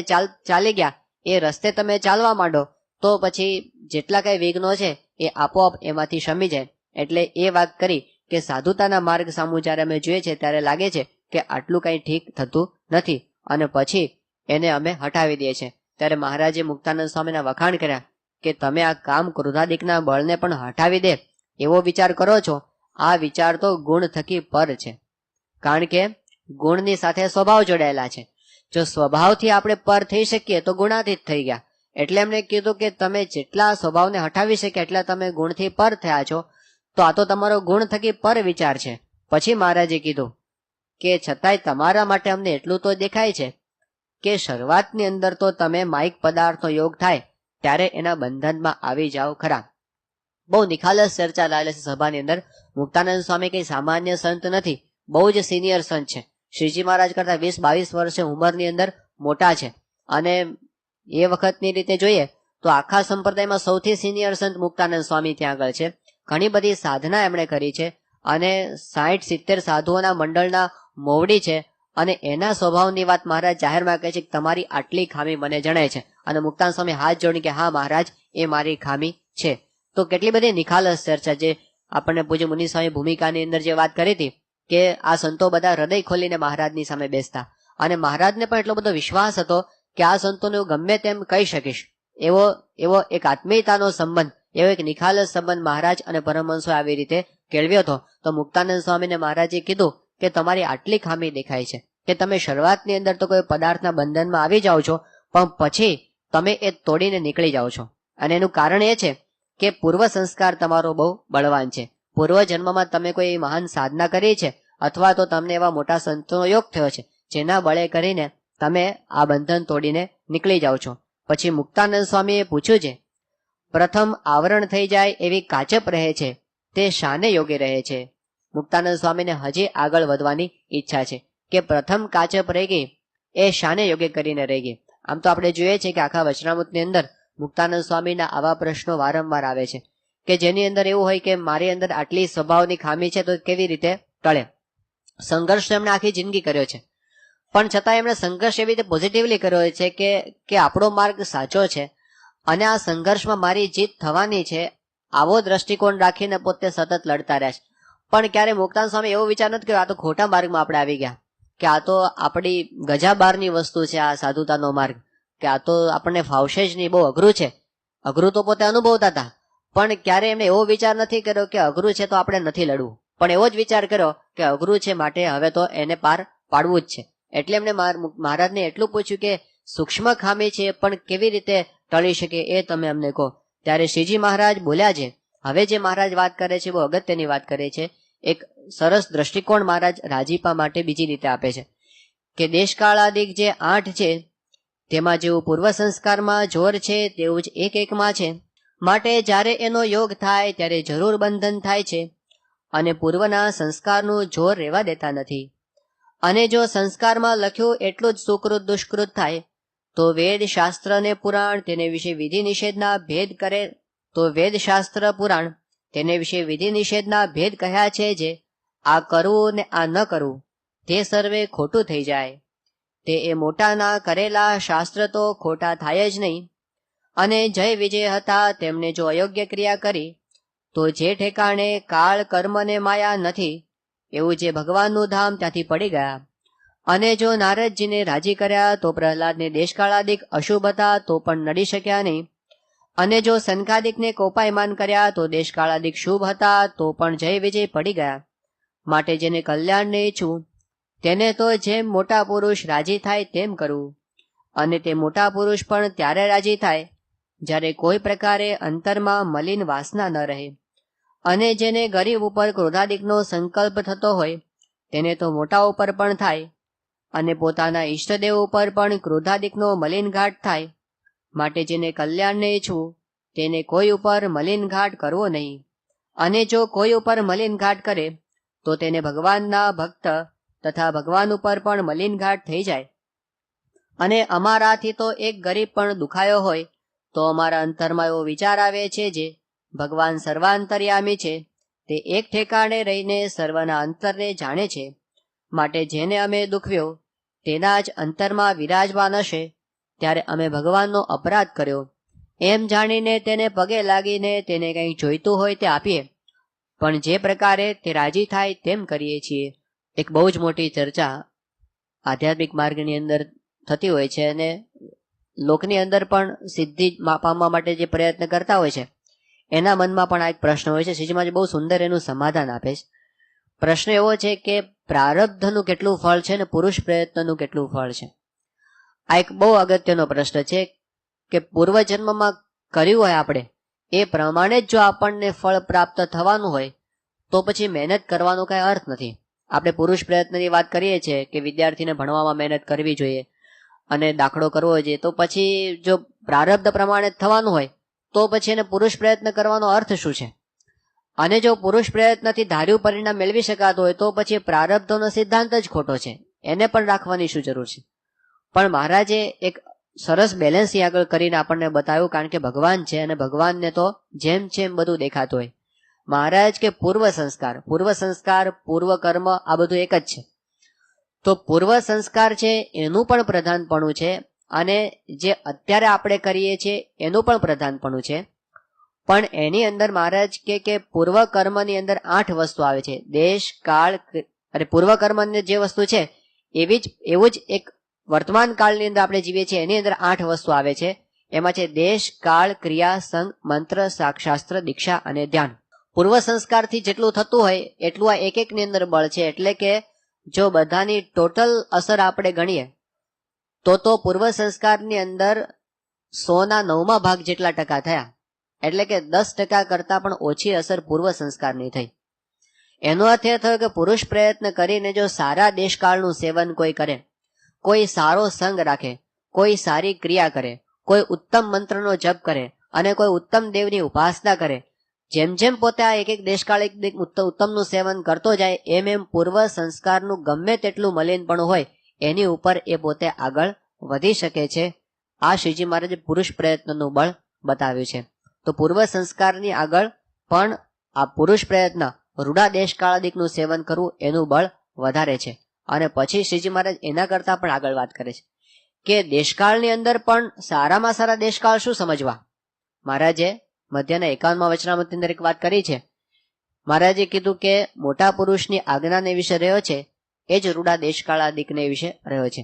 ચાલી ગયા એ રસ્તે તમે ચાલવા માંડો તો પછી જેટલા કઈ વિઘ્નો છે એ આપોઆપ એમાંથી શમી જાય. એટલે એ વાત કરી કે સાધુતાના માર્ગ સામું જ્યારે અમે જોઈએ છે ત્યારે લાગે છે કે આટલું કંઈ ઠીક થતું નથી અને પછી એને અમે હટાવી દઈએ છીએ. ત્યારે મહારાજે મુક્તાનંદ સ્વામીના વખાણ કર્યા કે તમે આ કામ ક્રોધાદિકના બળને પણ હટાવી દે એવો વિચાર કરો છો. આ વિચાર તો ગુણ થકી પર છે, કારણ કે ગુણની સાથે સ્વભાવ જોડાયેલા છે. જો સ્વભાવથી આપણે પર થઈ શકીએ તો ગુણાતીત થઈ ગયા. એટલે એમને કીધું કે તમે જેટલા સ્વભાવને હટાવી શક્યા એટલા તમે ગુણથી પર થયા છો, તો આ તો તમારો ગુણ થકી પર વિચાર છે. પછી મહારાજે કીધું કે છતાંય તમારા માટે અમને એટલું તો દેખાય છે કે શરૂઆતની અંદર તો તમે માઇક પદાર્થનો યોગ થાય ત્યારે એના બંધનમાં આવી જાઓ ખરા. બહુ નિખાલસ ચર્ચા લાગે છે સભાની અંદર. મુક્તાનંદ સ્વામી કઈ સામાન્ય સંત નથી, બહુ જ સિનિયર સંત છે. શ્રીજી મહારાજ કરતા 20-22 વર્ષે ઉંમરની અંદર મોટા છે અને એ વખતની રીતે જોઈએ તો આખા સંપ્રદાયમાં સૌથી સિનિયર સંત મુક્તાનંદ સ્વામી ત્યાં આગળ છે. ઘણી બધી સાધના એમણે કરી છે અને 60-70 સાધુઓના મંડળના મોવડી છે અને એના સ્વભાવની વાત મહારાજ જાહેરમાં કહે છે કે તમારી આટલી ખામી મને જણાય છે. અને મુક્તાનંદ સ્વામી હાથ જોડી કે હા મહારાજ એ મારી ખામી છે. તો કેટલી બધી નિખાલસ ચર્ચા, જે આપણને પૂજ્ય મુનિ સ્વામી ભૂમિકાની અંદર જે વાત કરી હતી કે આ સંતો બધા હૃદય ખોલીને મહારાજની સામે બેસતા અને મહારાજને પણ એટલો બધો વિશ્વાસ હતો કે આ સંતોને હું ગમે તેમ કહી શકીશ. એવો એક આત્મીયતાનો સંબંધ, એવો એક નિખાલસ સંબંધ મહારાજ અને પરમહંસો આવી રીતે કેળવ્યો હતો. તો મુક્તાનંદ સ્વામીને મહારાજે કીધું કે તમારી આટલી ખામી દેખાય છે કે તમે શરૂઆતની અંદર તો કોઈ પદાર્થના બંધનમાં આવી જાઓ છો પણ પછી તમે એ તોડીને નીકળી જાઓ છો. અને એનું કારણ એ છે કે પૂર્વ સંસ્કાર તમારો બહુ બળવાન છે. પૂર્વ જન્મમાં તમે કોઈ મહાન સાધના કરી છે અથવા તો તમને એવા મોટા સંતોનો યોગ થયો છે જેના બળે કરીને તમે આ બંધન તોડીને નીકળી જાઓ છો. પછી મુક્તાનંદ સ્વામીએ પૂછ્યું છે, પ્રથમ આવરણ થઈ જાય એવી કાચપ રહે છે તે શાને યોગે રહે છે? મુક્તાનંદ સ્વામીને હજી આગળ વધવાની ઈચ્છા છે કે પ્રથમ કાચપ રહી ગઈ એ શાને યોગે કરીને રહી ગઈ. આમ તો આપણે જોઈએ છે કે આખા વચનામૃતની અંદર મુક્તાનંદ સ્વામીના આવા પ્રશ્નો વારંવાર આવે છે કે જેની અંદર એવું હોય કે મારી અંદર આટલી સ્વભાવની ખામી છે તો કેવી રીતે ટળે. સંઘર્ષ એમણે આખી જિંદગી કર્યો છે પણ છતાં એમણે સંઘર્ષ એવી રીતે પોઝિટિવલી કર્યો છે કે આપણો માર્ગ સાચો છે અને આ સંઘર્ષમાં મારી જીત થવાની છે, આવો દ્રષ્ટિકોણ રાખીને પોતે સતત લડતા રહ્યા છે. પણ ક્યારે મુક્તાનંદ સ્વામી એવો વિચાર નથી કર્યો આ તો ખોટા માર્ગમાં આપણે આવી ગયા, કે આ તો આપણી ગજા બારની વસ્તુ છે આ સાધુતાનો માર્ગ, કે આ તો આપણને ફાવશે જ નહીં, બહુ અઘરું છે. અઘરું તો પોતે અનુભવતા હતા પણ ક્યારે એમને એવો વિચાર નથી કર્યો કે અઘરું છે તો આપણે નથી લડવું, પણ એવો જ વિચાર કર્યો કે અઘરું છે માટે હવે તો એને પાર પાડવું જ છે. એટલે એમને મહારાજને એટલું પૂછ્યું કે સૂક્ષ્મ ખામી છે પણ કેવી રીતે ટળી શકે એ તમે અમને કહો. ત્યારે શ્રીજી મહારાજ બોલ્યા છે હવે જે મહારાજ વાત કરે છે બહુ અગત્યની વાત કરે છે. એક સરસ દ્રષ્ટિકોણ મહારાજ રાજીપા માટે બીજી રીતે આપે છે કે દેશકાળાદિક જે 8 છે તેમાં જેવું પૂર્વ સંસ્કારમાં જોર છે તેવું જ એક એકમાં છે. માટે જ્યારે એનો યોગ થાય ત્યારે જરૂર બંધન થાય છે અને પૂર્વના સંસ્કારનું જોર રહેવા દેતા નથી. અને જો સંસ્કારમાં લખ્યું એટલું જ સુકૃત દુષ્કૃત થાય તો વેદ શાસ્ત્ર ને પુરાણ તેને વિશે વિધિ નિષેધના ભેદ કરે તો વેદ શાસ્ત્ર પુરાણ તેને વિશે વિધિ નિષેધના ભેદ કહ્યા છે જે આ કરવું ને આ ન કરવું તે સર્વે ખોટું થઈ જાય. તે એ મોટાના કરેલા શાસ્ત્ર તો ખોટા થાય જ નહીં. અને જય વિજય હતા તેમને જો અયોગ્ય ક્રિયા કરી તો જે ઠેકાણે કાળ કર્મ ને માયા નથી એવું જે ભગવાનનું ધામ ત્યાંથી પડી ગયા. અને જો નારદજીને રાજી કર્યા તો પ્રહલાદને દેશકાળાદિક અશુભ હતા તો પણ નડી શક્યા નહીં. અને જો સંકાદિકને કોપાયમાન કર્યા તો દેશકાળાદિક શુભ હતા તો પણ જય વિજય પડી ગયા. માટે જેને કલ્યાણને ઈચ્છું તેને તો જેમ મોટા પુરુષ રાજી થાય તેમ કરવું. અને તે મોટા પુરુષ પણ ત્યારે રાજી થાય જ્યારે કોઈ પ્રકારે અંતરમાં મલિન વાસના ન રહે. અને જેને ગરીબ ઉપર ક્રોધાદિકનો સંકલ્પ થતો હોય તેને તો મોટા ઉપર પણ થાય અને પોતાના ઈષ્ટદેવ ઉપર પણ ક્રોધાદિકનો મલિન ઘાટ થાય. માટે જેને કલ્યાણને ઈચ્છવું તેને કોઈ ઉપર મલિન ઘાટ કરવો નહીં. અને જો કોઈ ઉપર મલિન ઘાટ કરે તો તેને ભગવાનના ભક્ત તથા ભગવાન ઉપર પણ મલિન ઘાટ થઈ જાય. અને અમારાથી તો એક ગરીબ પણ દુખાયો હોય તો અમારા અંતરમાં એવો વિચાર આવે છે જે ભગવાન સર્વાંતર્યામી છે તે એક ઠેકાણે રહીને સર્વના અંતરને જાણે છે. માટે જેને અમે દુખવ્યો તેના જ અંતરમાં વિરાજમાન હશે ત્યારે અમે ભગવાનનો અપરાધ કર્યો એમ જાણીને તેને પગે લાગીને તેને કંઈ જોઈતું હોય તે આપીએ. પણ જે પ્રકારે તે રાજી થાય તેમ કરીએ છીએ. એક બહુ જ મોટી ચર્ચા આધ્યાત્મિક માર્ગની અંદર થતી હોય છે અને લોકની અંદર પણ સિદ્ધિ પામવા માટે જે પ્રયત્ન કરતા હોય છે એના મનમાં પણ આ એક પ્રશ્ન હોય છે. શ્રીજીમાં બહુ સુંદર એનું સમાધાન આપે છે. પ્રશ્ન એવો છે કે પ્રારબ્ધનું કેટલું ફળ છે અને પુરુષ પ્રયત્નનું કેટલું ફળ છે. આ એક બહુ અગત્યનો પ્રશ્ન છે કે પૂર્વજન્મમાં કર્યું હોય આપણે એ પ્રમાણે જ જો આપણને ફળ પ્રાપ્ત થવાનું હોય તો પછી મહેનત કરવાનો કાંઈ અર્થ નથી. આપણે પુરુષ પ્રયત્નની વાત કરીએ છીએ કે વિદ્યાર્થીને ભણવામાં મહેનત કરવી જોઈએ અને દાખલો કરવો જોઈએ તો પછી જો પ્રારબ્ધ પ્રમાણે થવાનું હોય તો પછી એને પુરુષ પ્રયત્ન કરવાનો અર્થ શું છે? અને જો પુરુષ પ્રયત્નથી ધાર્યું પરિણામ મેળવી શકાતું હોય તો પછી પ્રારબ્ધનો સિદ્ધાંત જ ખોટો છે, એને પણ રાખવાની શું જરૂર છે? પણ મહારાજે એક સરસ બેલેન્સ આગળ કરીને આપણને બતાવ્યું, કારણ કે ભગવાન છે અને ભગવાનને તો જેમ છે એમ બધું દેખાતું હોય. મહારાજ કે પૂર્વ સંસ્કાર પૂર્વ કર્મ આ બધું એક જ છે. તો પૂર્વ સંસ્કાર છે એનું પણ પ્રધાનપણું છે અને જે અત્યારે આપણે કરીએ છીએ એનું પણ પ્રધાનપણું છે. પણ એની અંદર મહારાજ કે પૂર્વ કર્મની અંદર 8 વસ્તુ આવે છે. દેશ કાળ અને પૂર્વ કર્મની જે વસ્તુ છે એવું જ એક વર્તમાન કાળની અંદર આપણે જીવીએ છીએ એની અંદર 8 વસ્તુ આવે છે. એમાં છે દેશ કાળ ક્રિયા સંગ મંત્ર શાસ્ત્ર દીક્ષા અને ધ્યાન. પૂર્વ સંસ્કારથી જેટલું થતું હોય એટલું આ એક એકની અંદર બળ છે. એટલે કે જો બધાની ટોટલ અસર આપણે ગણીએ તો પૂર્વ સંસ્કારની અંદર 100/9 ભાગ જેટલા ટકા થયા. એટલે કે 10% કરતાં પણ ઓછી અસર પૂર્વ સંસ્કારની થઈ. એનો અર્થ એ થયો કે પુરુષ પ્રયત્ન કરીને જો સારા દેશકાળનું સેવન કોઈ કરે, કોઈ સારો સંગ રાખે, કોઈ સારી ક્રિયા કરે, કોઈ ઉત્તમ મંત્રનો જપ કરે અને કોઈ ઉત્તમ દેવની ઉપાસના કરે, જેમ જેમ પોતે આ એક એક દેશકાળ એક ઉત્તમનું સેવન કરતો જાય એમ એમ પૂર્વ સંસ્કારનું ગમે તેટલું મલિનપણું હોય એની ઉપર એ પોતે આગળ વધી શકે છે. આ શ્રીજી મહારાજે પુરુષ પ્રયત્નનું બળ બતાવ્યું છે. તો પૂર્વ સંસ્કારની આગળ પણ આ પુરુષ પ્રયત્ન રૂડા દેશકાળાદિકનું સેવન કરવું એનું બળ વધારે છે. અને પછી શ્રીજી મહારાજ એના કરતાં પણ આગળ વાત કરે છે કે દેશકાળની અંદર પણ સારામાં સારા દેશકાળ શું સમજવા. મહારાજે મધ્યના 51માં વચનામૃતની અંદર એક વાત કરી છે. મહારાજે કીધું કે મોટા પુરુષની આજ્ઞાને વિશે રહ્યો છે એ જ રૂડા દેશકાળાદિકને વિશે રહ્યો છે.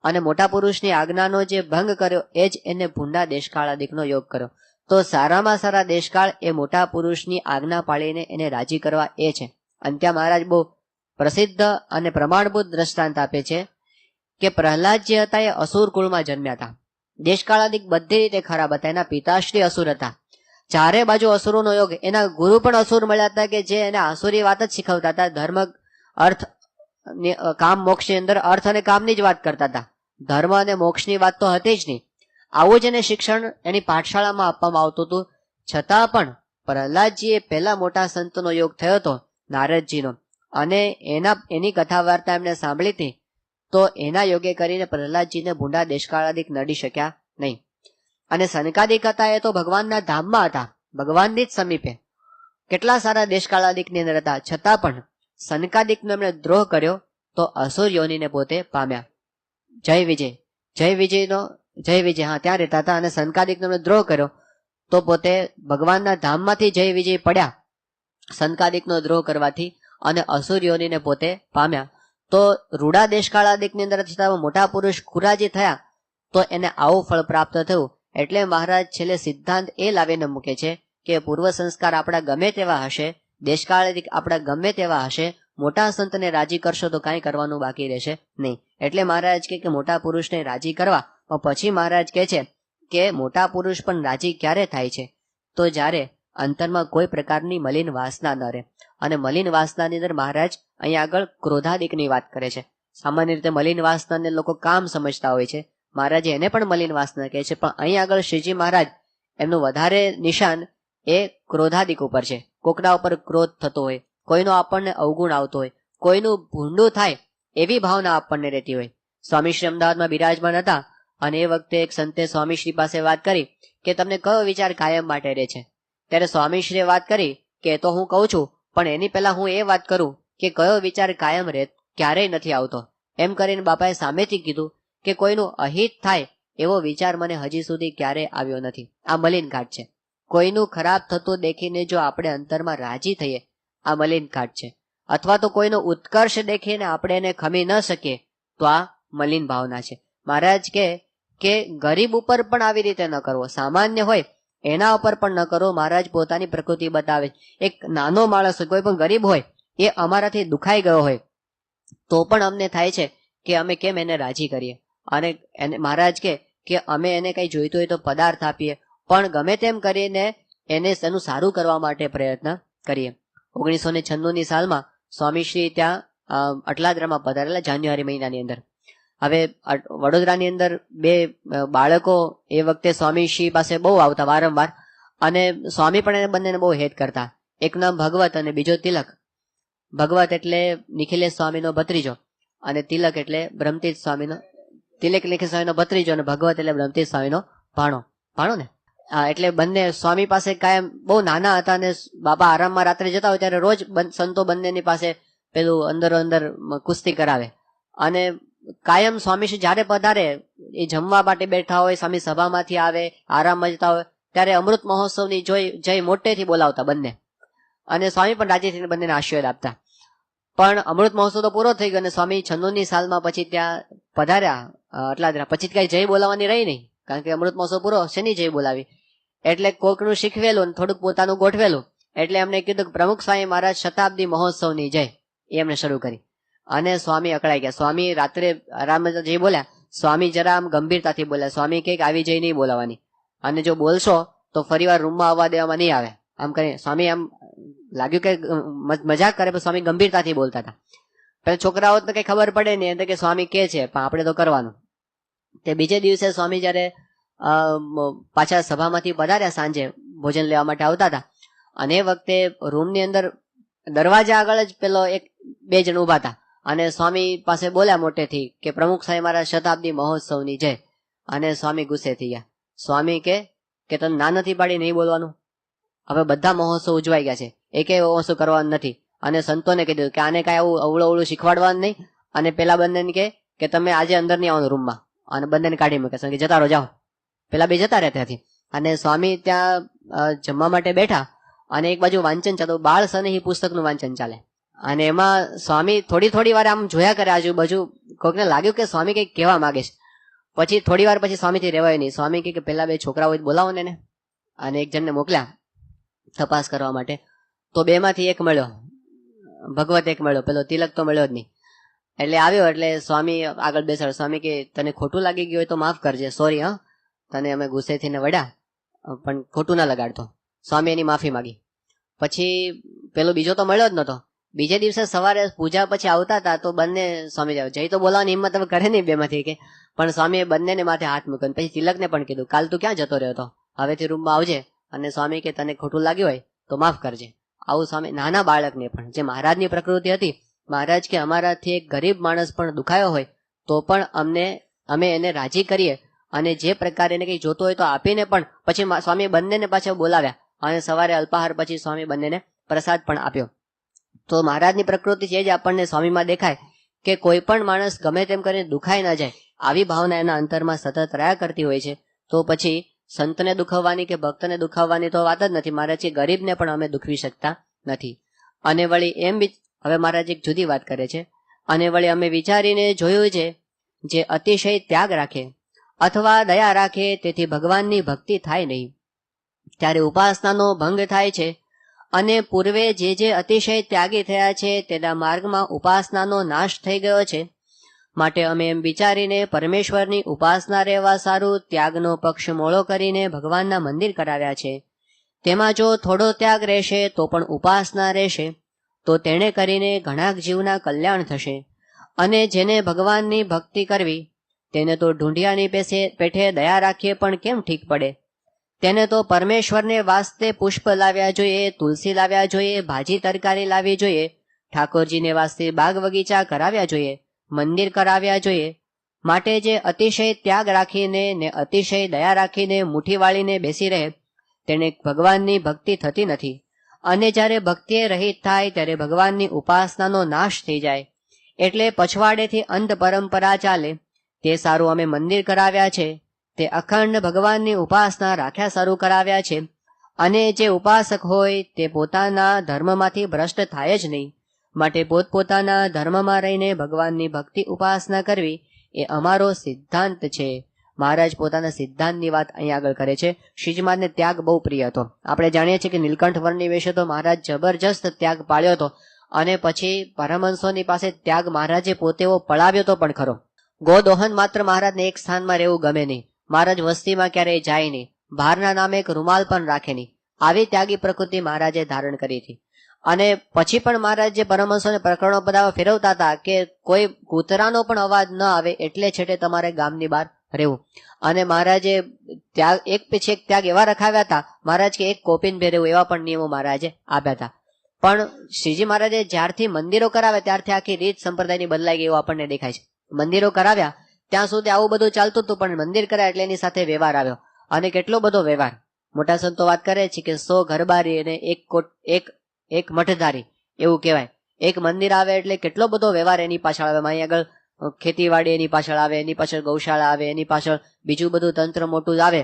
અને મોટા પુરુષની આજ્ઞાનો જે ભંગ કર્યો એ જ એને ભૂંડા દેશકાળાદિકનો યોગ કર્યો. તો સારામાં સારા દેશકાળ એ મોટા પુરુષની આજ્ઞા પાળીને એને રાજી કરવા એ છે. અને ત્યાં મહારાજ બહુ પ્રસિદ્ધ અને પ્રમાણભૂત દ્રષ્ટાંત આપે છે કે પ્રહલાદ જે હતા એ અસુર કુળમાં જન્મ્યા હતા. દેશકાળાદિક બધી રીતે ખરાબ હતા. એના પિતાશ્રી અસુર હતા ચારે બાજુ અસુરોનો યોગ. એના ગુરુ પણ અસુર મળ્યા હતા કે જે એને આસુરી વાત જ શીખવતા હતા. ધર્મ અર્થ કામ મોક્ષની અંદર અર્થ અને કામની જ વાત કરતા હતા. ધર્મ અને મોક્ષની વાત તો હતી જ નહીં. આવું જ એને શિક્ષણ એની પાઠશાળામાં આપવામાં આવતું હતું. છતાં પણ પ્રહલાદજીએ પહેલા મોટા સંતનો યોગ થયો હતો નારદજીનો, અને એની કથા વાર્તા એમને સાંભળી હતી. તો એના યોગે કરીને પ્રહલાદજીને ભૂંડા દેશકાળાદિક નડી શક્યા નહીં. અને સનકાદિક હતા એ તો ભગવાનના ધામમાં હતા, ભગવાનની જ સમીપે કેટલા સારા દેશકાળાદિકની અંદર હતા. છતાં પણ સનકાદિકનો એમણે દ્રોહ કર્યો તો અસુર યોનિને પોતે પામ્યા. જય વિજય હા ત્યાં રહેતા હતા. અને સનકાદિકનો એમણે દ્રોહ કર્યો તો પોતે ભગવાનના ધામમાંથી જય વિજય પડ્યા સનકાદિકનો દ્રોહ કરવાથી, અને અસુર યોનિને પોતે પામ્યા. તો રૂડા દેશકાળાદિકની અંદર છતાં મોટા પુરુષ ખુરાજી થયા તો એને આવું ફળ પ્રાપ્ત થયું. એટલે મહારાજ છેલ્લે સિદ્ધાંત એ લાવીને મૂકે છે કે પૂર્વ સંસ્કાર આપણા ગમે તેવા હશે, દેશકાળાદિક આપણા ગમે તેવા હશે, મોટા સંતને રાજી કરશો તો કાંઈ કરવાનું બાકી રહેશે નહીં. એટલે મહારાજ કે મોટા પુરુષને રાજી કરવા, પણ પછી મહારાજ કહે છે કે મોટા પુરુષ પણ રાજી ક્યારે થાય છે? તો જ્યારે અંતરમાં કોઈ પ્રકારની મલિન વાસના ન રહે. અને મલિન વાસનાની અંદર મહારાજ અહીંયા આગળ ક્રોધાદિકની વાત કરે છે. સામાન્ય રીતે મલિન વાસનાને લોકો કામ સમજતા હોય છે, મહારાજે એને પણ મલિન વાસના કહે છે. પણ અહીં આગળ શ્રીજી મહારાજ એમનું વધારે નિશાન એ ક્રોધાદિક ઉપર છે. કોકના ઉપર ક્રોધ થતો હોય, કોઈનો આપણને અવગુણ આવતો હોય, કોઈનું ભૂંડું થાય એવી ભાવના આપણને રહેતી હોય. સ્વામીશ્રી અમદાવાદમાં બિરાજમાન હતા અને એ વખતે એક સંતે સ્વામીશ્રી પાસે વાત કરી કે તમને કયો વિચાર કાયમ માટે રહે છે? ત્યારે સ્વામીશ્રીએ વાત કરી કે તો હું કહું છું, પણ એની પહેલા હું એ વાત કરું કે કયો વિચાર કાયમ રહે ક્યારેય નથી આવતો. એમ કરીને બાપાએ સામેથી કીધું કે કોઈનું અહિત થાય એવો વિચાર મને હજી સુધી ક્યારેય આવ્યો નથી. આ મલિન ઘાટ છે. કોઈનું ખરાબ થતું દેખીને જો આપણે અંતરમાં રાજી થઈએ, આ મલિન ઘાટ છે. અથવા તો કોઈનો ઉત્કર્ષ દેખીને આપણે એને ખમી ન શકીએ તો આ મલિન ભાવના છે. મહારાજ કે ગરીબ ઉપર પણ આવી રીતે ન કરવો, સામાન્ય હોય એના ઉપર પણ ન કરવો. મહારાજ પોતાની પ્રકૃતિ બતાવે. એક નાનો માણસ હોય, કોઈ પણ ગરીબ હોય, એ અમારાથી દુખાઈ ગયો હોય તો પણ અમને થાય છે કે અમે કેમ એને રાજી કરીએ. અને એને મહારાજ કે અમે એને કંઈ જોઈતું હોય તો પદાર્થ આપીએ, પણ ગમે તેમ કરીને એનું સારું કરવા માટે પ્રયત્ન કરીએ. 1996ની સાલમાં સ્વામીશ્રી ત્યાં અટલાદરામાં પધારેલા જાન્યુઆરી મહિનાની અંદર. હવે વડોદરાની અંદર બે બાળકો એ વખતે સ્વામીશ્રી પાસે બહુ આવતા વારંવાર, અને સ્વામી પણ એને બંનેને બહુ હેત કરતા. એક નામ ભગવત અને બીજો તિલક. ભગવત એટલે નિખિલેશ સ્વામીનો ભત્રીજો, અને તિલક એટલે બ્રહ્મતીજ સ્વામીનો, તિલક નિખિલ સ્વામીનો ભત્રીજો, અને ભગવત એટલે બ્રહ્મતીજ સ્વામીનો ભાણો ને. હા, એટલે બંને સ્વામી પાસે કાયમ બહુ નાના હતા, અને બાબા આરામમાં રાત્રે જતા હોય ત્યારે રોજ સંતો બંનેની પાસે પેલું અંદરો અંદર કુસ્તી કરાવે. અને કાયમ સ્વામીશ્રી જ્યારે પધારે એ જમવા માટે બેઠા હોય, સ્વામી સભામાંથી આવે, આરામમાં જતા હોય ત્યારે અમૃત મહોત્સવની જય મોટેથી બોલાવતા બંને, અને સ્વામી પણ રાજી થઈને બંનેને આશીર્વાદ આપતા. પણ અમૃત મહોત્સવ તો પૂરો થઈ ગયો અને સ્વામી 96ની સાલમાં પછી ત્યાં પધાર્યા અટલાદરા. પછી કઈ જય બોલાવવાની રહી નહીં, કારણ કે અમૃત મહોત્સવ પૂરો, શેની જય બોલાવી? એટલે કોકનું શીખવેલું અને થોડુંક પોતાનું ગોઠવેલું. એટલે એમને કીધું કે પ્રમુખ સ્વામી મહારાજ શતાબ્દી મહોત્સવની જય, એ એમને શરૂ કરી. અને સ્વામી અકળાઈ ગયા. સ્વામી રાત્રે આરામમાં જય બોલ્યા. સ્વામી જરા આમ ગંભીરતાથી બોલ્યા. સ્વામી કે આવી જય નહીં બોલાવાની, અને જો બોલશો તો ફરીવાર રૂમમાં આવવા દેવામાં નહીં આવે. આમ કરીને સ્વામી આમ લાગ્યું કે મજાક કરે, પણ સ્વામી ગંભીરતાથી બોલતા હતા. પેલા છોકરાઓ તો કઈ ખબર પડે નહીં, એટલે કે સ્વામી કે છે પણ આપણે તો કરવાનું. તે બીજે દિવસે સ્વામી જયારે પાછા સભામાંથી પધાર્યા, સાંજે ભોજન લેવા માટે આવતા હતા, અને એ વખતે રૂમની અંદર દરવાજા આગળ જ પેલો બે જણ ઉભા હતા, અને સ્વામી પાસે બોલ્યા મોટેથી કે પ્રમુખ સાહેબ મારા શતાબ્દી મહોત્સવની જય. અને સ્વામી ગુસ્સે થઈ ગયા. સ્વામી કે તને ના નથી પાડી નહીં બોલવાનું? હવે બધા મહોત્સવ ઉજવાઈ ગયા છે, એકે મહોત્સવ કરવાનું નથી. અને સંતોને કીધું કે આને કાંઈ આવું અવળું શીખવાડવાનું નહીં. અને પેલા બંનેને કે તમે આજે અંદર નહીં આવવાનું રૂમમાં, અને બંનેને કાઢી મૂકે કે જતા રહો, જાઓ. પેલા બે જતા રહ્યા ત્યાંથી. અને સ્વામી ત્યાં જમવા માટે બેઠા, અને એક બાજુ વાંચન ચાલતું, બાળ સનેહી પુસ્તકનું વાંચન ચાલે. અને એમાં સ્વામી થોડી વાર આમ જોયા કરે આજુબાજુ. કોઈકને લાગ્યું કે સ્વામી કંઈક કહેવા માંગે છે. પછી થોડી વાર પછી સ્વામીથી રહેવાય નહીં. સ્વામી કે પેલા બે છોકરાઓ બોલાવો ને, અને એક જણને મોકલ્યા તપાસ કરવા માટે. તો બેમાંથી એક મળ્યો, ભગવત એક મળ્યો, પેલો તિલક તો મળ્યો જ નહીં. એટલે આવ્યો એટલે સ્વામી આગળ બેસાડ્યો. સ્વામી કે તને ખોટું લાગી ગયું હોય તો માફ કરજે, સોરી હા, તને અમે ગુસ્સેથી ને વડ્યા, પણ ખોટું ના લગાડતો. સ્વામી એની માફી માગી. પછી પેલો બીજો તો મળ્યો જ નતો. બીજે દિવસે સવારે પૂજા પછી આવતા હતા તો બંને સ્વામી જય તો બોલાવાની હિંમત હવે કરે નહીં બેમાંથી કે, પણ સ્વામીએ બંનેને માથે હાથ મૂક્યો. પછી તિલકને પણ કીધું કાલ તું ક્યાં જતો રહ્યો હતો, હવેથી રૂમમાં આવજે, અને સ્વામી કે તને ખોટું લાગ્યું હોય તો માફ કરજે. આવું સ્વામી નાના બાળકને પણ, જે મહારાજની પ્રકૃતિ હતી, મહારાજ કે અમારાથી એક ગરીબ માણસ પણ દુખાયો હોય તો પણ અમે એને રાજી કરીએ, અને જે પ્રકારે એને કંઈ જોતું હોય તો આપીને પણ પછી સ્વામી બંનેને પાછા બોલાવ્યા, અને સવારે અલ્પાહાર પછી સ્વામી બંનેને પ્રસાદ પણ આપ્યો. તો મહારાજની પ્રકૃતિ છે જ આપણને સ્વામીમાં દેખાય કે કોઈ પણ માણસ ગમે તેમ કરીને દુખાઈ ના જાય, આવી ભાવના એના અંતરમાં સતત રહ્યા કરતી હોય છે. તો પછી સંતને દુખાવવાની કે ભક્તને દુખાવવાની તો વાત જ નથી. મહારાજ કે ગરીબને પણ અમે દુખવી શકતા નથી. અને વળી એમ હવે મહારાજ એક જુદી વાત કરે છે. અને વળી અમે વિચારીને જોયું છે, જે અતિશય ત્યાગ રાખે અથવા દયા રાખે તેથી ભગવાનની ભક્તિ થાય નહીં, ત્યારે ઉપાસનાનો ભંગ થાય છે. અને પૂર્વે જે અતિશય ત્યાગી થયા છે તેના માર્ગમાં ઉપાસનાનો નાશ થઈ ગયો છે. માટે અમે એમ વિચારીને પરમેશ્વરની ઉપાસના રહેવા સારું ત્યાગનો પક્ષ મોળો કરીને ભગવાનના મંદિર કરાવ્યા છે. તેમાં જો થોડો ત્યાગ રહેશે તો પણ ઉપાસના રહેશે, તો તેણે કરીને ઘણા જીવના કલ્યાણ થશે. અને જેને ભગવાનની ભક્તિ કરવી તેને તો ઢૂંઢિયાની પેઠે દયા રાખીએ પણ કેમ ઠીક પડે. તેને તો પરમેશ્વરને વાસ્તે પુષ્પ લાવ્યા જોઈએ, તુલસી લાવ્યા જોઈએ, ભાજી તરકારી લાવવી જોઈએ, ઠાકોરજીને વાસ્તે બાગ બગીચા કરાવ્યા જોઈએ, મંદિર કરાવ્યા જોઈએ. માટે જે અતિશય ત્યાગ રાખીને ને અતિશય દયા રાખીને મુઠ્ઠી વાળીને બેસી રહે તેને ભગવાનની ભક્તિ થતી નથી. અને જ્યારે ભક્તિ રહિત થાય ત્યારે ભગવાનની ઉપાસનાનો નાશ થઈ જાય. એટલે પછવાડેથી અંત પરંપરા ચાલે તે સારું અમે મંદિર કરાવ્યા છે, તે અખંડ ભગવાનની ઉપાસના રાખ્યા સારું કરાવ્યા છે. અને જે ઉપાસક હોય તે પોતાના ધર્મમાંથી ભ્રષ્ટ થાય જ નહીં. માટે પોતપોતાના ધર્મમાં રહીને ભગવાનની ભક્તિ ઉપાસના કરવી એ અમારો સિદ્ધાંત છે. મહારાજ પોતાના સિદ્ધાંતની વાત અહીં આગળ કરે છે. શ્રીજી મહારાજને ત્યાગ બહુ પ્રિય હતો. આપણે જાણીએ છીએ કે નીલકંઠ વર્ણની વિશે તો મહારાજ જબરજસ્ત ત્યાગ પાળ્યો હતો, અને પછી પરમહંસોની પાસે ત્યાગ મહારાજે પોતે પળાવ્યો તો પણ ખરો. ગોદોહન માત્ર મહારાજને એક સ્થાનમાં રહેવું ગમે નહીં. મહારાજ વસ્તીમાં ક્યારેય જાય નહીં, બહારના નામે એક રૂમાલ પણ રાખે નહીં. આવી ત્યાગી પ્રકૃતિ મહારાજે ધારણ કરી હતી. અને પછી પણ મહારાજ જે પરમહંસોને પ્રકરણો બધા ફેરવતા હતા કે કોઈ કૂતરાનો પણ અવાજ ન આવે એટલે છેટે તમારે ગામની બહાર રહેવું. અને મહારાજે ત્યાગ એક પછી એક ત્યાગ એવા રખાવ્યા હતા. મહારાજ કે એક કોપીન ભેરવું એવા પણ નિયમો મહારાજે આપ્યા હતા. પણ શ્રીજી મહારાજે જ્યારથી મંદિરો કરાવ્યા ત્યારથી આખી રીત સંપ્રદાયની બદલાઈ ગઈ એવું આપણને દેખાય છે. મંદિરો કરાવ્યા ત્યાં સુધી આવું બધું ચાલતું હતું, પણ મંદિર કરાય એટલે એની સાથે વ્યવહાર આવ્યો, અને કેટલો બધો વ્યવહાર. મોટા સંતો વાત કરે છે કે 100 ઘરબારી અને એક મઠધારી એવું કહેવાય. એક મંદિર આવે એટલે કેટલો બધો વ્યવહાર એની પાછળ આવે. અહીં આગળ ખેતીવાડી એની પાછળ આવે, એની પાછળ ગૌશાળા આવે, એની પાછળ બીજું બધું તંત્ર મોટું જ આવે.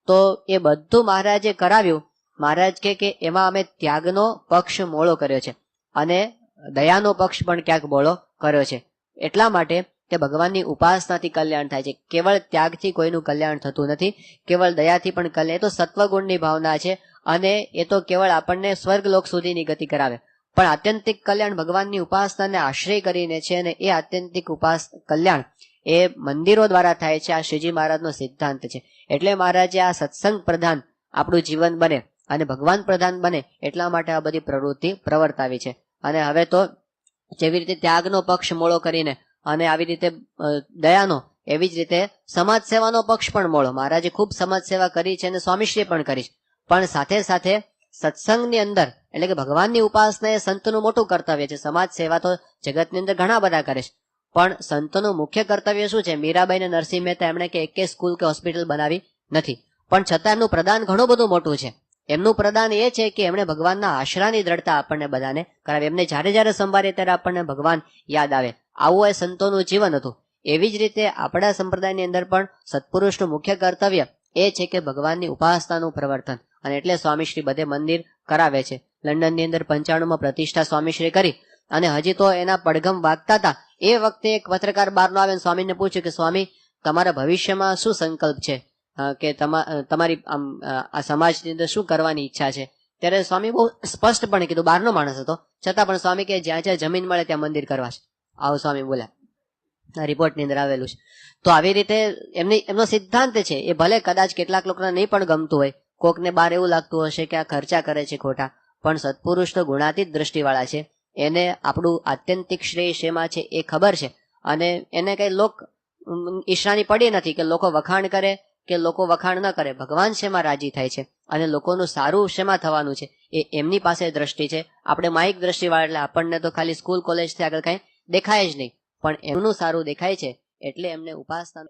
તો એ બધું મહારાજે કરાવ્યું. મહારાજ કે એમાં અમે ત્યાગનો પક્ષ મોળો કર્યો છે, અને દયાનો પક્ષ પણ ક્યાંક મોળો કર્યો છે. એટલા માટે કે ભગવાનની ઉપાસનાથી કલ્યાણ થાય છે. કેવળ ત્યાગથી કોઈનું કલ્યાણ થતું નથી, કેવળ દયાથી પણ કલ્યાણ. એ તો સત્વગુણની ભાવના છે, અને એ તો કેવળ આપણને સ્વર્ગલોક સુધીની ગતિ કરાવે. પણ આત્યંતિક કલ્યાણ ભગવાનની ઉપાસનાને આશ્રય કરીને છે, અને એ આત્યંતિક કલ્યાણ એ મંદિરો દ્વારા થાય છે. આ શ્રીજી મહારાજનો સિદ્ધાંત છે. એટલે મહારાજે આ સત્સંગ પ્રધાન આપણું જીવન બને અને ભગવાન પ્રધાન બને એટલા માટે આ બધી પ્રવૃત્તિ પ્રવર્તાવી છે. અને હવે તો જેવી રીતે ત્યાગનો પક્ષ મોળો કરીને અને આવી રીતે દયાનો, એવી જ રીતે સમાજ સેવાનો પક્ષ પણ મોળો. મહારાજે ખૂબ સમાજ સેવા કરી છે અને સ્વામીશ્રીએ પણ કરી છે. પણ સાથે સાથે સત્સંગની અંદર એટલે કે ભગવાનની ઉપાસના એ સંતનું મોટું કર્તવ્ય છે. સમાજ સેવા તો જગતની અંદર ઘણા બધા કરે છે, પણ સંતનું મુખ્ય કર્તવ્ય શું છે? મીરાબાઈ અને નરસિંહ મહેતા એમણે કે એક સ્કૂલ કે હોસ્પિટલ બનાવી નથી, પણ છતાં એમનું પ્રદાન ઘણું બધું મોટું છે. એમનું પ્રદાન એ છે કે એમણે ભગવાનના આશરાની દ્રઢતા આપણને બધાને કરાવી. એમને જ્યારે જ્યારે સંભાળીએ ત્યારે આપણને ભગવાન યાદ આવે. આવું એ સંતોનું જીવન હતું. એવી જ રીતે આપણા સંપ્રદાયની અંદર પણ સત્પુરુષનું મુખ્ય કર્તવ્ય એ છે કે ભગવાનની ઉપાસનાનું પ્રવર્તન. અને એટલે સ્વામીશ્રી બધે મંદિર કરાવે છે. લંડનની અંદર 95માં પ્રતિષ્ઠા સ્વામીશ્રી કરી, અને હજી તો એના પડઘમ વાગતા હતા. એ વખતે એક પત્રકાર બહારનો આવે સ્વામીને પૂછ્યું કે સ્વામી, તમારા ભવિષ્યમાં શું સંકલ્પ છે, કે તમારી આ સમાજની અંદર શું કરવાની ઈચ્છા છે? ત્યારે સ્વામી બહુ સ્પષ્ટપણે કીધું. બહારનો માણસ હતો છતાં પણ સ્વામી કે જ્યાં જ્યાં જમીન મળે ત્યાં મંદિર કરવા છે. આવું સ્વામી બોલ્યા. રિપોર્ટની અંદર આવેલું છે. તો આવી રીતે એમનો સિદ્ધાંત છે. એ ભલે કદાચ કેટલાક લોકોને નહીં પણ ગમતું હોય, કોકને બહાર એવું લાગતું હશે કે આ ખર્ચા કરે છે ખોટા, પણ સત્પુરુષ તો ગુણાતીત દ્રષ્ટિવાળા છે. એને આપણું આત્યંતિક શ્રેય શેમાં છે એ ખબર છે, અને એને કઈ ઈર્ષાની પડી નથી કે લોકો વખાણ કરે કે લોકો વખાણ ન કરે. ભગવાન શેમાં રાજી થાય છે અને લોકોનું સારું શેમાં થવાનું છે એ એમની પાસે દ્રષ્ટિ છે. આપણે માઇક દ્રષ્ટિવાળા એટલે આપણને તો ખાલી સ્કૂલ કોલેજથી આગળ કઈ દેખાય જ નહીં, પણ એમનું સારું દેખાય છે એટલે એમને ઉપાસના